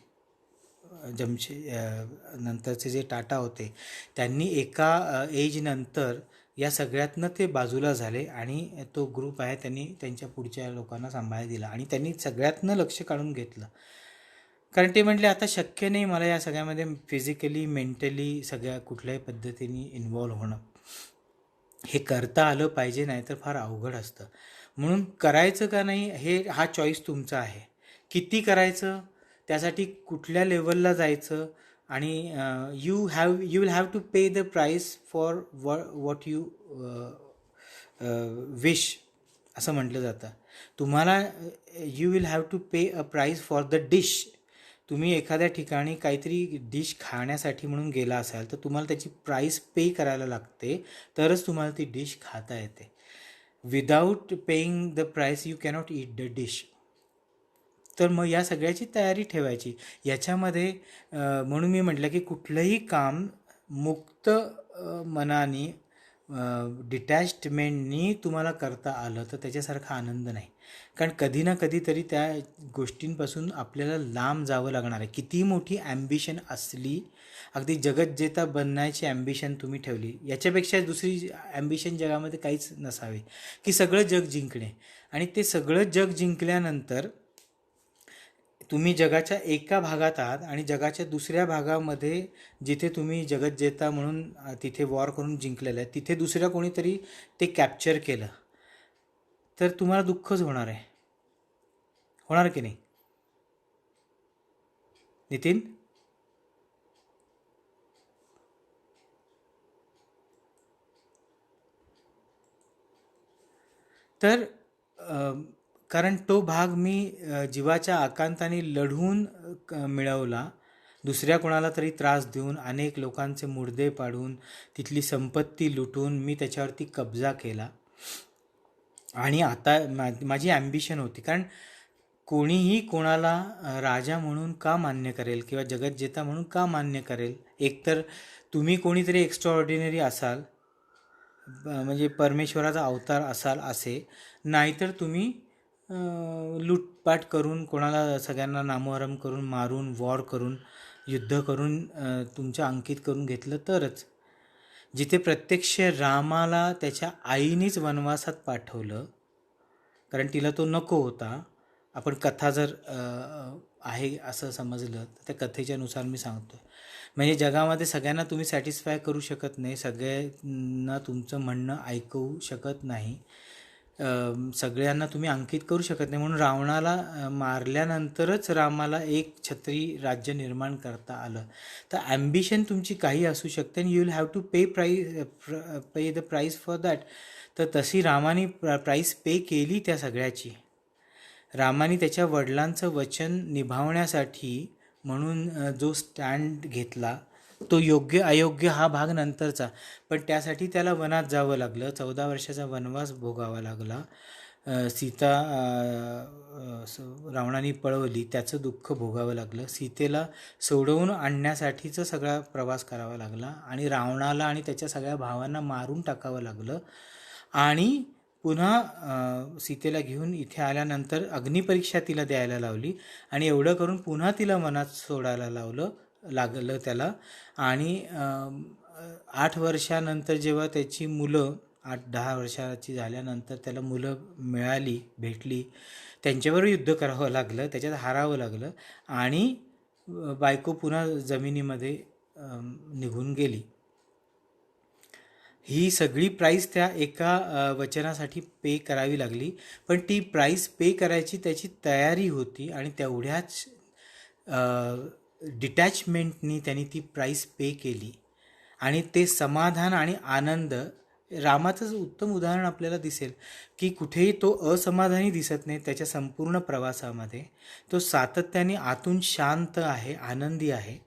नंतरचे जे टाटा होते, त्यांनी एका एजनंतर या सगळ्यातनं ते बाजूला झाले आणि तो ग्रुप आहे त्यांनी त्यांच्या पुढच्या लोकांना सांभाळायला दिला आणि त्यांनी सगळ्यातनं लक्ष काढून घेतलं. कारण ते म्हटले आता शक्य नाही मला या सगळ्यामध्ये फिजिकली मेंटली सगळ्या कुठल्याही पद्धतीने इन्वॉल्व्ह होणं. हे करता आलं पाहिजे, नाही तर फार अवघड असतं. म्हणून करायचं का नाही हा चॉईस तुमचा आहे. किती करायचं, त्यासाठी कुठल्या लेवलला जायचं, आणि you will have to pay the price for what you wish असं म्हटलं जातं. तुम्हाला you will have to pay a price for the dish. तुम्ही एखाद्या ठिकाणी काहीतरी डिश खाण्यासाठी म्हणून गेला असाल तर तुम्हाला त्याची प्राईस पे करायला लागते, तरच तुम्हाला ती डिश खाता येते. Without paying the price you cannot eat the dish. तर मग या सगळ्याची तयारी ठेवायची याच्यामध्ये. म्हणून मी म्हटलं की कुठलंही काम मुक्त मनाने डिटॅचमेंटनी तुम्हाला करता आलं तर त्याच्यासारखा आनंद नाही. कारण कधी ना कधीतरी त्या गोष्टींपासून आपल्याला लांब जावं लागणार आहे. किती मोठी ॲम्बिशन असली, अगदी जगज्जेता बनण्याची ॲम्बिशन तुम्ही ठेवली, याच्यापेक्षा दुसरी ॲम्बिशन जगामध्ये काहीच नसावी, की सगळं जग जिंकणे. आणि ते सगळं जग जिंकल्यानंतर तुम्ही जगाच्या एका भागात आहात आणि जगाच्या दुसऱ्या भागामध्ये जिथे तुम्ही जगज्जेता म्हणून तिथे वॉर करून जिंकलेलं आहे, तिथे दुसऱ्या कोणीतरी ते कॅप्चर केलं, तर तुम्हाला दुःखच होणार आहे. होणार की नाही नितीन? तर कारण तो भाग मी जीवाच्या आकांताने लढून मिळवला. दुसऱ्या कोणाला तरी त्रास देऊन, अनेक लोकांचे मुर्दे पाडून, तिथली संपत्ती लुटून मी त्याच्यावरती कब्जा केला. आणि आता माझी ॲम्बिशन होती, कारण कोणीही कोणाला राजा म्हणून का मान्य करेल किंवा जगज्जेता म्हणून का मान्य करेल? एकतर तुम्ही कोणीतरी एक्स्ट्राऑर्डिनरी असाल, म्हणजे परमेश्वराचा अवतार असाल असे, नाहीतर तुम्ही लूटपाट करून कोणाला सगळ्यांना नामोहरम करून, मारून, वॉर करून, युद्ध करून तुमच्या अंकित करून घेतलं तरच. जिथे प्रत्यक्ष रामाला त्याच्या आईनेच वनवासात पाठवलं, कारण तिला तो नको होता. आपण कथा जर आहे असं समजलं तर त्या कथेच्या नुसार मी सांगतो. म्हणजे जगामध्ये सगळ्यांना तुम्ही सॅटिस्फाय करू शकत नाही, सगळ्यांना तुमचं म्हणणं ऐकवू शकत नाही, सगळ्यांना तुम्ही अंकित करू शकत नाही. म्हणून रावणाला मारल्यानंतरच रामाला एक छत्री राज्य निर्माण करता आलं. तर ॲम्बिशन तुमची काही असू शकते आणि you will have to pay the price for that. तर तशी रामाने प्राईस पे केली त्या सगळ्याची. रामाने त्याच्या वडिलांचं वचन निभावण्यासाठी म्हणून जो स्टँड घेतला, तो योग्य अयोग्य हा भाग नंतरचा, पण त्यासाठी त्याला वनात जावं लागलं. 14 वर्षाचा वनवास भोगावा लागला. सीता रावणाने पळवली, त्याचं दुःख भोगावं लागलं. सीतेला सोडवून आणण्यासाठीचा सगळा प्रवास करावा लागला आणि रावणाला आणि त्याच्या सगळ्या भावांना मारून टाकावं लागलं. आणि पुन्हा सीतेला घेऊन इथे आल्यानंतर अग्निपरीक्षा तिला द्यायला लावली आणि एवढं करून पुन्हा तिला वनात सोडायला लागलं त्याला. आणि 8 वर्षानंतर जेव्हा त्याची मुलं 8-10 वर्षाची झाल्यानंतर त्याला मुलं भेटली, त्यांच्यावर युद्ध करावं लागलं, त्याच्यात हारावं लागलं आणि बायको पुन्हा जमिनीमध्ये निघून गेली. ही सगळी प्राईस त्या एका वचनासाठी पे करावी लागली. पण ती प्राईस पे करायची त्याची तयारी होती आणि तेवढ्याच डिटॅचमेंटनी त्यांनी ती प्राईस पे केली. आणि ते समाधान आणि आनंद, रामाचंच उत्तम उदाहरण आपल्याला दिसेल की कुठेही तो असमाधानी दिसत नाही. त्याच्या संपूर्ण प्रवासामध्ये तो सातत्याने आतून शांत आहे, आनंदी आहे.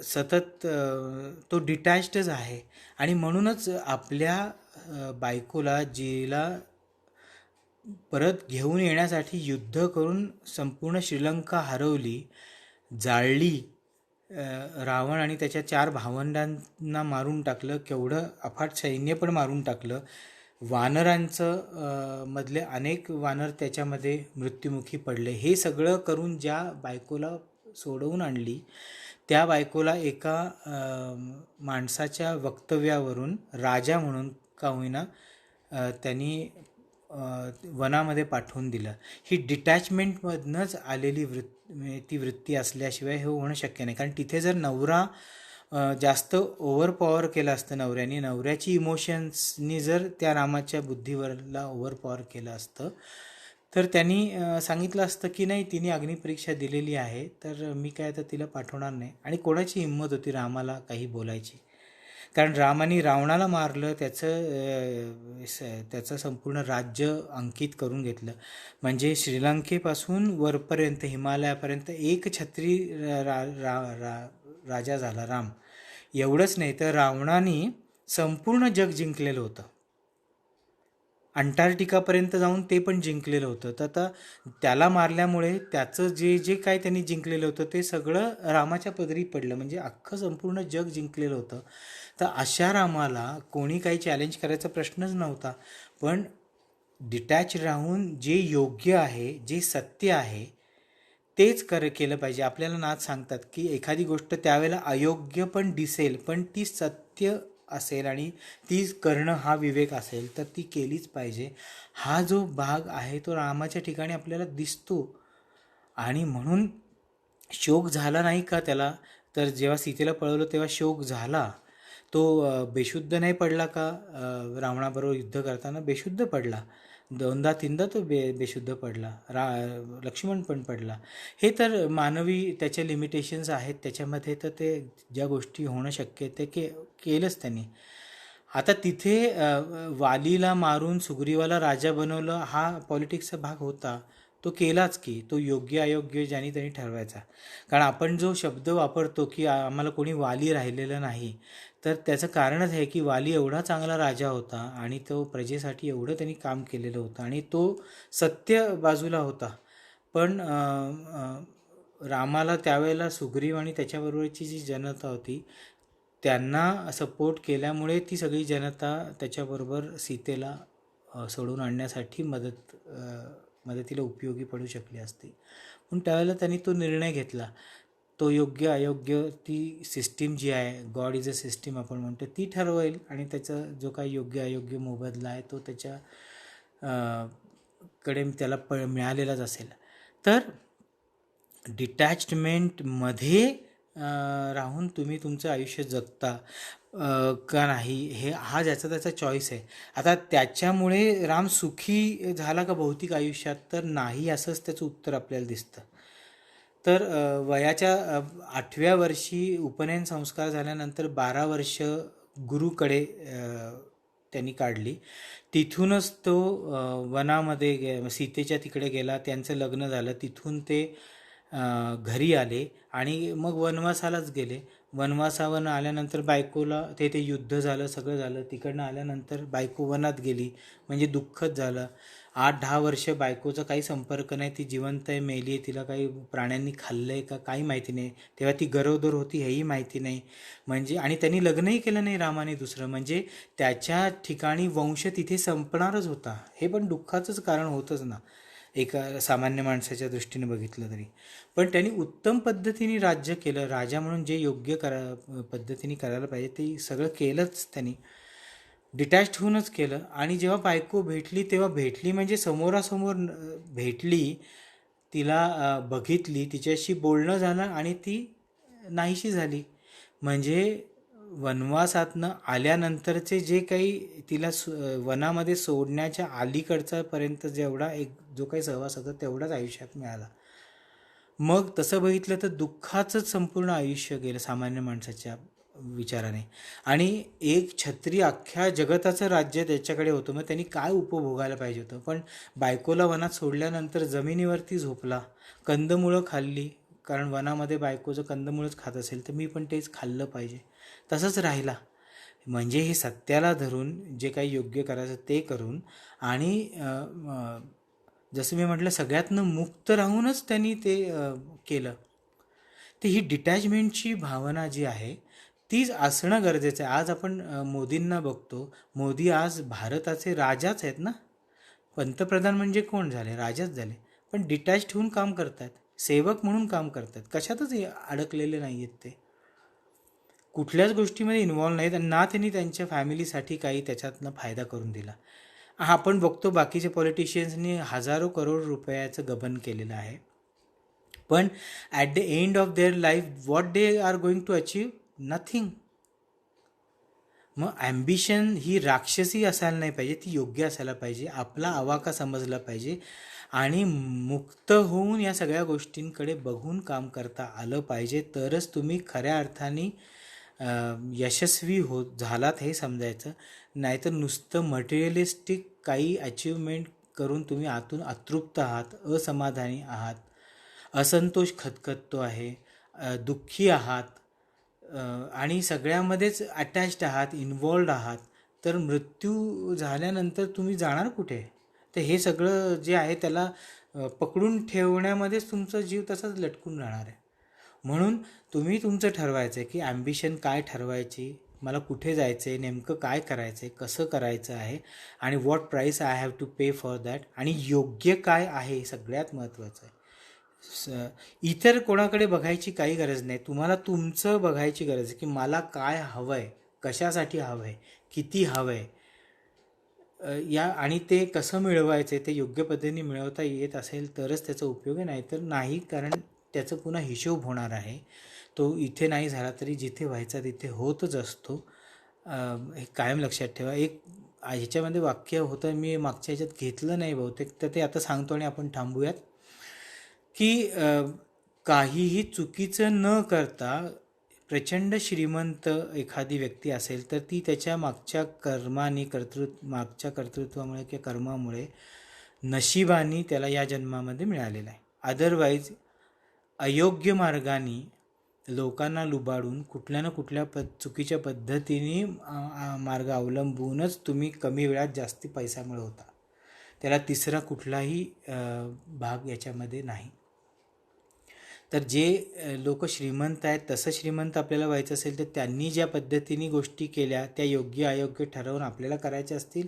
सतत तो डिटॅच्डच आहे. आणि म्हणूनच आपल्या बायकोला, जिला परत घेऊन येण्यासाठी युद्ध करून संपूर्ण श्रीलंका हरवली, जाळली, रावण आणि त्याच्या 4 भावंडांना मारून टाकलं, केवढं अफाट सैन्य पण मारून टाकलं, वानरांचं मधले अनेक वानर त्याच्यामध्ये मृत्युमुखी पडले. हे सगळं करून ज्या बायकोला सोडवून आणली, त्या बायकोला एका माणसाच्या वक्तव्यावरून राजा म्हणून का होईना त्यांनी वनामध्ये पाठवून दिलं. ही डिटॅचमेंटमधनंच आलेली ती वृत्ती असल्याशिवाय हे होणं शक्य नाही. कारण तिथे जर नवरा जास्त ओव्हरपॉवर केलं असतं, नवऱ्याची इमोशन्सनी जर त्या रामाच्या बुद्धीवरला ओव्हरपॉवर केलं असतं, तर त्यांनी सांगितलं असतं की नाही, तिने अग्निपरीक्षा दिलेली आहे, तर मी काय तर तिला पाठवणार नाही. आणि कोणाची हिंमत होती रामाला काही बोलायची? कारण रामाने रावणाला मारलं, त्याचं संपूर्ण राज्य अंकित करून घेतलं. म्हणजे श्रीलंकेपासून वरपर्यंत हिमालयापर्यंत एक छत्री राजा झाला राम. एवढंच नाही तर रावणाने संपूर्ण जग जिंकलेलं होतं. अंटार्क्टिकापर्यंत जाऊन ते पण जिंकलेलं होतं. तर आता त्याला मारल्यामुळे त्याचं जे जे काय त्यांनी जिंकलेलं होतं ते सगळं रामाच्या पदरी पडलं. म्हणजे अख्खं संपूर्ण जग जिंकलेलं होतं. तर अशा रामाला कोणी काही चॅलेंज करायचा प्रश्नच नव्हता. पण डिटॅच राहून जे योग्य आहे, जे सत्य आहे तेच केलं पाहिजे. आपल्याला नाथ सांगतात की एखादी गोष्ट त्यावेळेला अयोग्य पण दिसेल, पण ती सत्य असेल आणि ती करणं हा विवेक असेल तर ती केलीच पाहिजे. हा जो भाग आहे तो रामाच्या ठिकाणी आपल्याला दिसतो. आणि म्हणून शोक झाला नाही का त्याला? तर जेव्हा सीतेला पळवलं तेव्हा शोक झाला. तो बेशुद्ध नाही पडला का? रावणाबरोबर युद्ध करताना बेशुद्ध पडला. 2दा-3दा तो बेशुद्ध पडला. लक्ष्मण पण पडला. हे तर मानवी त्याच्या लिमिटेशन्स आहेत त्याच्यामध्ये. तर ते ज्या गोष्टी होणं शक्य आहे ते केलंच त्यांनी. आता तिथे वालीला मारून सुग्रीवाला राजा बनवलं, हा पॉलिटिक्सचा भाग होता. तो केलाच की. तो योग्य अयोग्य ज्याने त्यांनी ठरवायचा. कारण आपण जो शब्द वापरतो की आम्हाला कोणी वाली राहिलेलं नाही, तर त्याचं कारणच आहे की वाली एवढा चांगला राजा होता आणि तो प्रजेसाठी एवढं त्यांनी काम केलेलं होतं आणि तो सत्य बाजूला होता. पण रामाला त्यावेळेला सुग्रीव आणि त्याच्याबरोबरची जी जनता होती त्यांना सपोर्ट केल्यामुळे ती सगळी जनता त्याच्याबरोबर सीतेला सोडून आणण्यासाठी मदतीला उपयोगी पडू शकली असती. पण त्यावेळेला त्यांनी तो निर्णय घेतला. तो योग्य अयोग्य ती सिस्टीम जी आहे, गॉड इज अ सिस्टीम आपण म्हणतो, ती ठरवेल आणि त्याचा जो काही योग्य अयोग्य मोबदला आहे तो त्याच्या कडे त्याला मिळालेलाच असेल. तर डिटॅचमेंटमध्ये राहून तुम्ही तुमचं आयुष्य जगता का नाही, हा ज्याचा त्याचा चॉईस आहे. आता त्याच्यामुळे राम सुखी झाला का भौतिक आयुष्यात? तर नाही, असंच त्याचं उत्तर आपल्याला दिसतं. तर वयाच्या 8व्या वर्षी उपनयन संस्कार झाल्यानंतर 12 वर्ष गुरुकडे त्यांनी काढली. तिथूनच तो वनामध्ये सीतेच्या तिकडे गेला, त्यांचं लग्न झालं. तिथून ते घरी आले आणि मग वनवासालाच गेले. वनवासावर आल्यानंतर बायकोला ते युद्ध झालं, सगळं झालं. तिकडनं आल्यानंतर बायको वनात गेली, म्हणजे दुःखच झालं. 8-10 वर्ष बायकोचा काही संपर्क नाही. ती जिवंत आहे, मेली आहे, तिला काही प्राण्यांनी खाल्लं आहे का काही माहिती नाही. तेव्हा ती गरोदर होती हेही माहिती नाही. म्हणजे आणि त्यांनी लग्नही केलं नाही रामाने दुसरं. म्हणजे त्याच्या ठिकाणी वंश तिथे संपणारच होता. हे पण दुःखाचंच कारण होतंच ना एका सामान्य माणसाच्या दृष्टीने बघितलं तरी. पण त्यांनी उत्तम पद्धतीने राज्य केलं. राजा म्हणून जे योग्य पद्धतीने करायला पाहिजे ते सगळं केलंच त्यांनी. डिटॅच्ड होऊनच केलं. आणि जेव्हा बायको भेटली तेव्हा भेटली म्हणजे समोरासमोर भेटली, तिला बघितली, तिच्याशी बोलणं झालं आणि ती नाहीशी झाली. म्हणजे वनवासातनं आल्यानंतरचे जे काही तिला वनामध्ये सोडण्याच्या अलीकडचा पर्यंत जेवढा एक जो काही सहवास होता तेवढाच आयुष्यात मिळाला. मग तसं बघितलं तर दुःखाचंच संपूर्ण आयुष्य गेलं सामान्य माणसाच्या विचाराने. आणि एक छत्री अख्ख्या जगताचं राज्य त्याच्याकडे होतं, मग त्यांनी काय उपभोगायला पाहिजे होतं. पण बायकोला वनात सोडल्यानंतर जमिनीवरती झोपला, कंदमुळं खाल्ली, कारण वनामध्ये बायकोचं कंदमुळंच खात असेल तर मी पण तेच खाल्लं पाहिजे, तसंच राहिला. म्हणजे हे सत्याला धरून जे काही योग्य करायचं ते करून आणि जसं मी म्हटलं सगळ्यातनं मुक्त राहूनच त्यांनी ते केलं. तर ही डिटॅचमेंटची भावना जी आहे तीच असणं गरजेचं आहे. आज आपण मोदींना बघतो, मोदी आज भारताचे राजाच आहेत ना. पंतप्रधान म्हणजे कोण झाले? राजाच झाले. पण डिटॅच्ड होऊन काम करतात, सेवक म्हणून काम करतात, कशातच अडकलेले नाही आहेत ते, कुठल्याच गोष्टीमध्ये इन्व्हॉल्व नाहीत आणि ना त्यांनी त्यांच्या फॅमिलीसाठी काही त्याच्यातनं फायदा करून दिला. हा आपण बघतो बाकीचे पॉलिटिशियन्सनी हजारो करोड रुपयाचं गबन केलेलं आहे, पण at the end of their life what they are going to achieve? Nothing. मग ॲम्बिशन ही राक्षसी असायला नाही पाहिजे, ती योग्य असायला पाहिजे, आपला आवाका समजला पाहिजे आणि मुक्त होऊन या सगळ्या गोष्टींकडे बघून काम करता आलं पाहिजे. तरच तुम्ही खऱ्या अर्थाने यशस्वी झालात हे समजायचं. नाहीतर नुसतं मटेरियलिस्टिक काही अचिव्हमेंट करून तुम्ही आतून अतृप्त आहात, असमाधानी आहात, असंतोष खतखततो आहे, दुःखी आहात आणि सगळ्यामध्येच अटॅच्ड आहात, इन्वॉल्ड आहात, तर मृत्यू झाल्यानंतर तुम्ही जाणार कुठे? तर हे सगळं जे आहे त्याला पकडून ठेवण्यामध्येच तुमचा जीव तसाच लटकून राहणार आहे. म्हणून तुम्ही तुमचं ठरवायचं आहे की ॲम्बिशन काय ठरवायची, मला कुठे जायचं आहे, नेमकं काय करायचं आहे, कसं करायचं आहे आणि what price I have to pay for that, आणि योग्य काय आहे सगळ्यात महत्त्वाचं आहे. इतर कोणाकडे बघायची काही गरज नाही, तुम्हाला तुमचं बघायची गरज आहे की मला काय हवं आहे, कशासाठी हवं आहे, किती हवं आहे या, आणि ते कसं मिळवायचं आहे ते योग्य पद्धतीने मिळवता येत असेल तरच त्याचा उपयोग आहे, नाहीतर नाही, कारण त्याचं पुन्हा हिशोब होणार आहे. तो इथे नाही झाला तरी जिथे व्हायचा तिथे होतच असतो. हे कायम लक्षात ठेवा. एक ह्याच्यामध्ये वाक्य होतं, मी मागच्या ह्याच्यात घेतलं नाही बहुतेक, तर ते आता सांगतो आणि आपण थांबूयात की काहीही चुकीचं न करता प्रचंड श्रीमंत एखादी व्यक्ती असेल तर ती त्याच्या मागच्या कर्माने मागच्या कर्तृत्वामुळे किंवा कर्मामुळे नशिबाने त्याला या जन्मामध्ये मिळालेलं आहे. अदरवाईज अयोग्य मार्गाने लोकांना लुबाडून कुठल्या ना कुठल्या चुकीच्या पद्धतीने मार्ग अवलंबूनच तुम्ही कमी वेळात जास्ती पैसा मिळवता. त्याला तिसरा कुठलाही भाग याच्यामध्ये नाही. तर जे लोक श्रीमंत आहेत, तसं श्रीमंत आपल्याला व्हायचं असेल तर त्यांनी ज्या पद्धतीने गोष्टी केल्या त्या योग्य अयोग्य ठरवून आपल्याला करायच्या असतील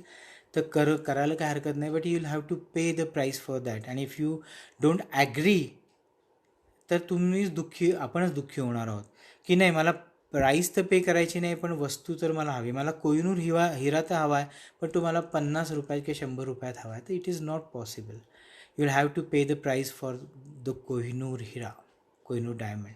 तर करायला काय हरकत नाही, but you will have to pay the price for that. आणि इफ यू डोंट ॲग्री तर आपणच दुःखी होणार आहोत की नाही, मला प्राईस तर पे करायची नाही पण वस्तू तर मला हवी, मला कोहिनूर हिरा तर हवा आहे पण तो मला 50 रुपयात किंवा 100 रुपयात हवा आहे, तर it is not possible. You will have to pay the price for the Kohinoor हिरा, Kohinoor diamond.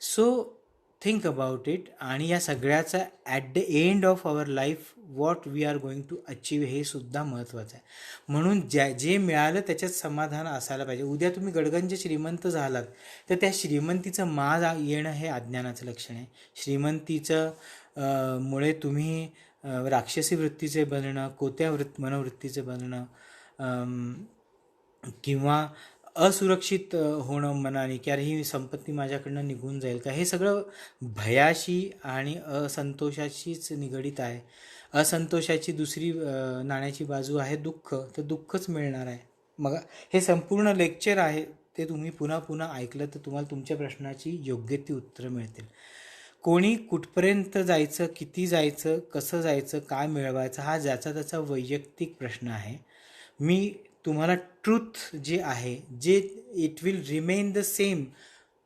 So think about it. आणि या सगळ्याचा at the end of our life what we are going to achieve हे सुद्धा महत्त्वाचं आहे. म्हणून जे मिळालं त्याच्यात समाधान असायला पाहिजे. उद्या तुम्ही गडगंज श्रीमंत झालात तर त्या श्रीमंतीचं माज येणं हे अज्ञानाचं लक्षण आहे. श्रीमंतीचं मुळे तुम्ही राक्षसी वृत्तीचे बनणं, कोत्या मनोवृत्तीचे बनणं किंवा असुरक्षित होणं मनाने की अरे ही संपत्ती माझ्याकडनं निघून जाईल का, हे सगळं भयाशी आणि असंतोषाशीच निगडीत आहे. असंतोषाची दुसरी नाण्याची बाजू आहे दुःख, तर दुःखच मिळणार आहे. मग हे संपूर्ण लेक्चर आहे ते तुम्ही पुन्हा पुन्हा ऐकलं तर तुम्हाला तुमच्या प्रश्नाची योग्य ती उत्तरं मिळतील. कोणी कुठपर्यंत जायचं, किती जायचं, कसं जायचं, काय मिळवायचं हा ज्याचा त्याचा वैयक्तिक प्रश्न आहे. मी तुम्हाला ट्रूथ जे आहे, जे it will remain the same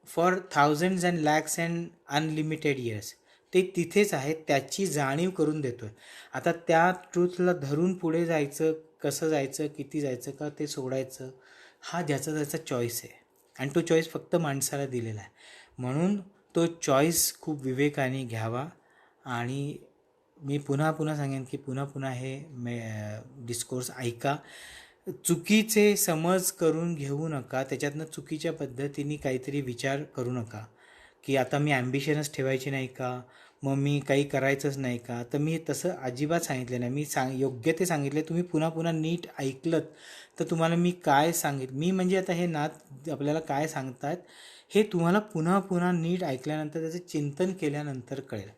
for thousands and lakhs and unlimited years, ते तिथेच आहे, त्याची जाणीव करून देतो आहे. आता त्या ट्रूथला धरून पुढे जायचं, कसं जायचं, किती जायचं का ते सोडायचं, हा ज्याचा त्याचा चॉईस आहे आणि तो चॉईस फक्त माणसाला दिलेला आहे. म्हणून तो चॉईस खूप विवेकाने घ्यावा आणि मी पुन्हा पुन्हा सांगेन की पुन्हा पुन्हा हे डिस्कोर्स ऐका. चुकीचे समज करून घेऊ नका, त्याच्यातनं चुकीच्या पद्धतीने काहीतरी विचार करू नका की आता मी ॲम्बिशनच ठेवायची नाही का, मग मी काही करायचंच नाही का. तर मी तसं अजिबात सांगितलं नाही. मी योग्य ते सांगितले. तुम्ही पुन्हा पुन्हा नीट ऐकलत तर तुम्हाला मी काय मी म्हणजे आता हे नाथ आपल्याला काय सांगतात हे तुम्हाला पुन्हा पुन्हा नीट ऐकल्यानंतर त्याचं चिंतन केल्यानंतर कळेल.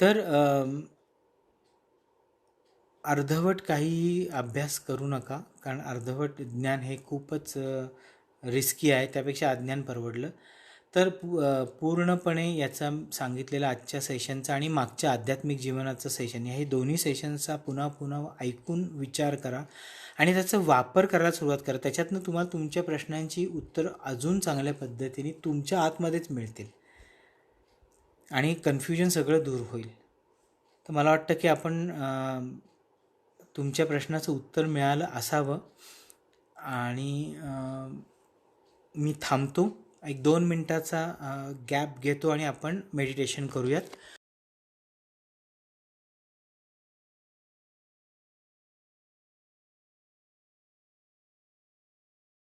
तर अर्धवट काही अभ्यास करू नका, कारण अर्धवट ज्ञान हे खूपच रिस्की आहे, त्यापेक्षा अज्ञान परवडलं. तर पूर्णपणे याचा सांगितलेला आजच्या सेशनचा आणि मागच्या आध्यात्मिक जीवनाचं सेशन, हे दोन्ही सेशनचा पुन्हा पुन्हा ऐकून विचार करा आणि त्याचा वापर करायला सुरुवात करा. त्याच्यातनं तुम्हाला तुमच्या प्रश्नांची उत्तरं अजून चांगल्या पद्धतीने तुमच्या आतमध्येच मिळतील आणि कन्फ्युजन सगळं दूर होईल. तर मला वाटतं की आपण तुमच्या प्रश्नाचं उत्तर मिळालं असावं आणि मी थांबतो. एक 2 मिनटाचा गॅप घेतो आणि आपण मेडिटेशन करूयात.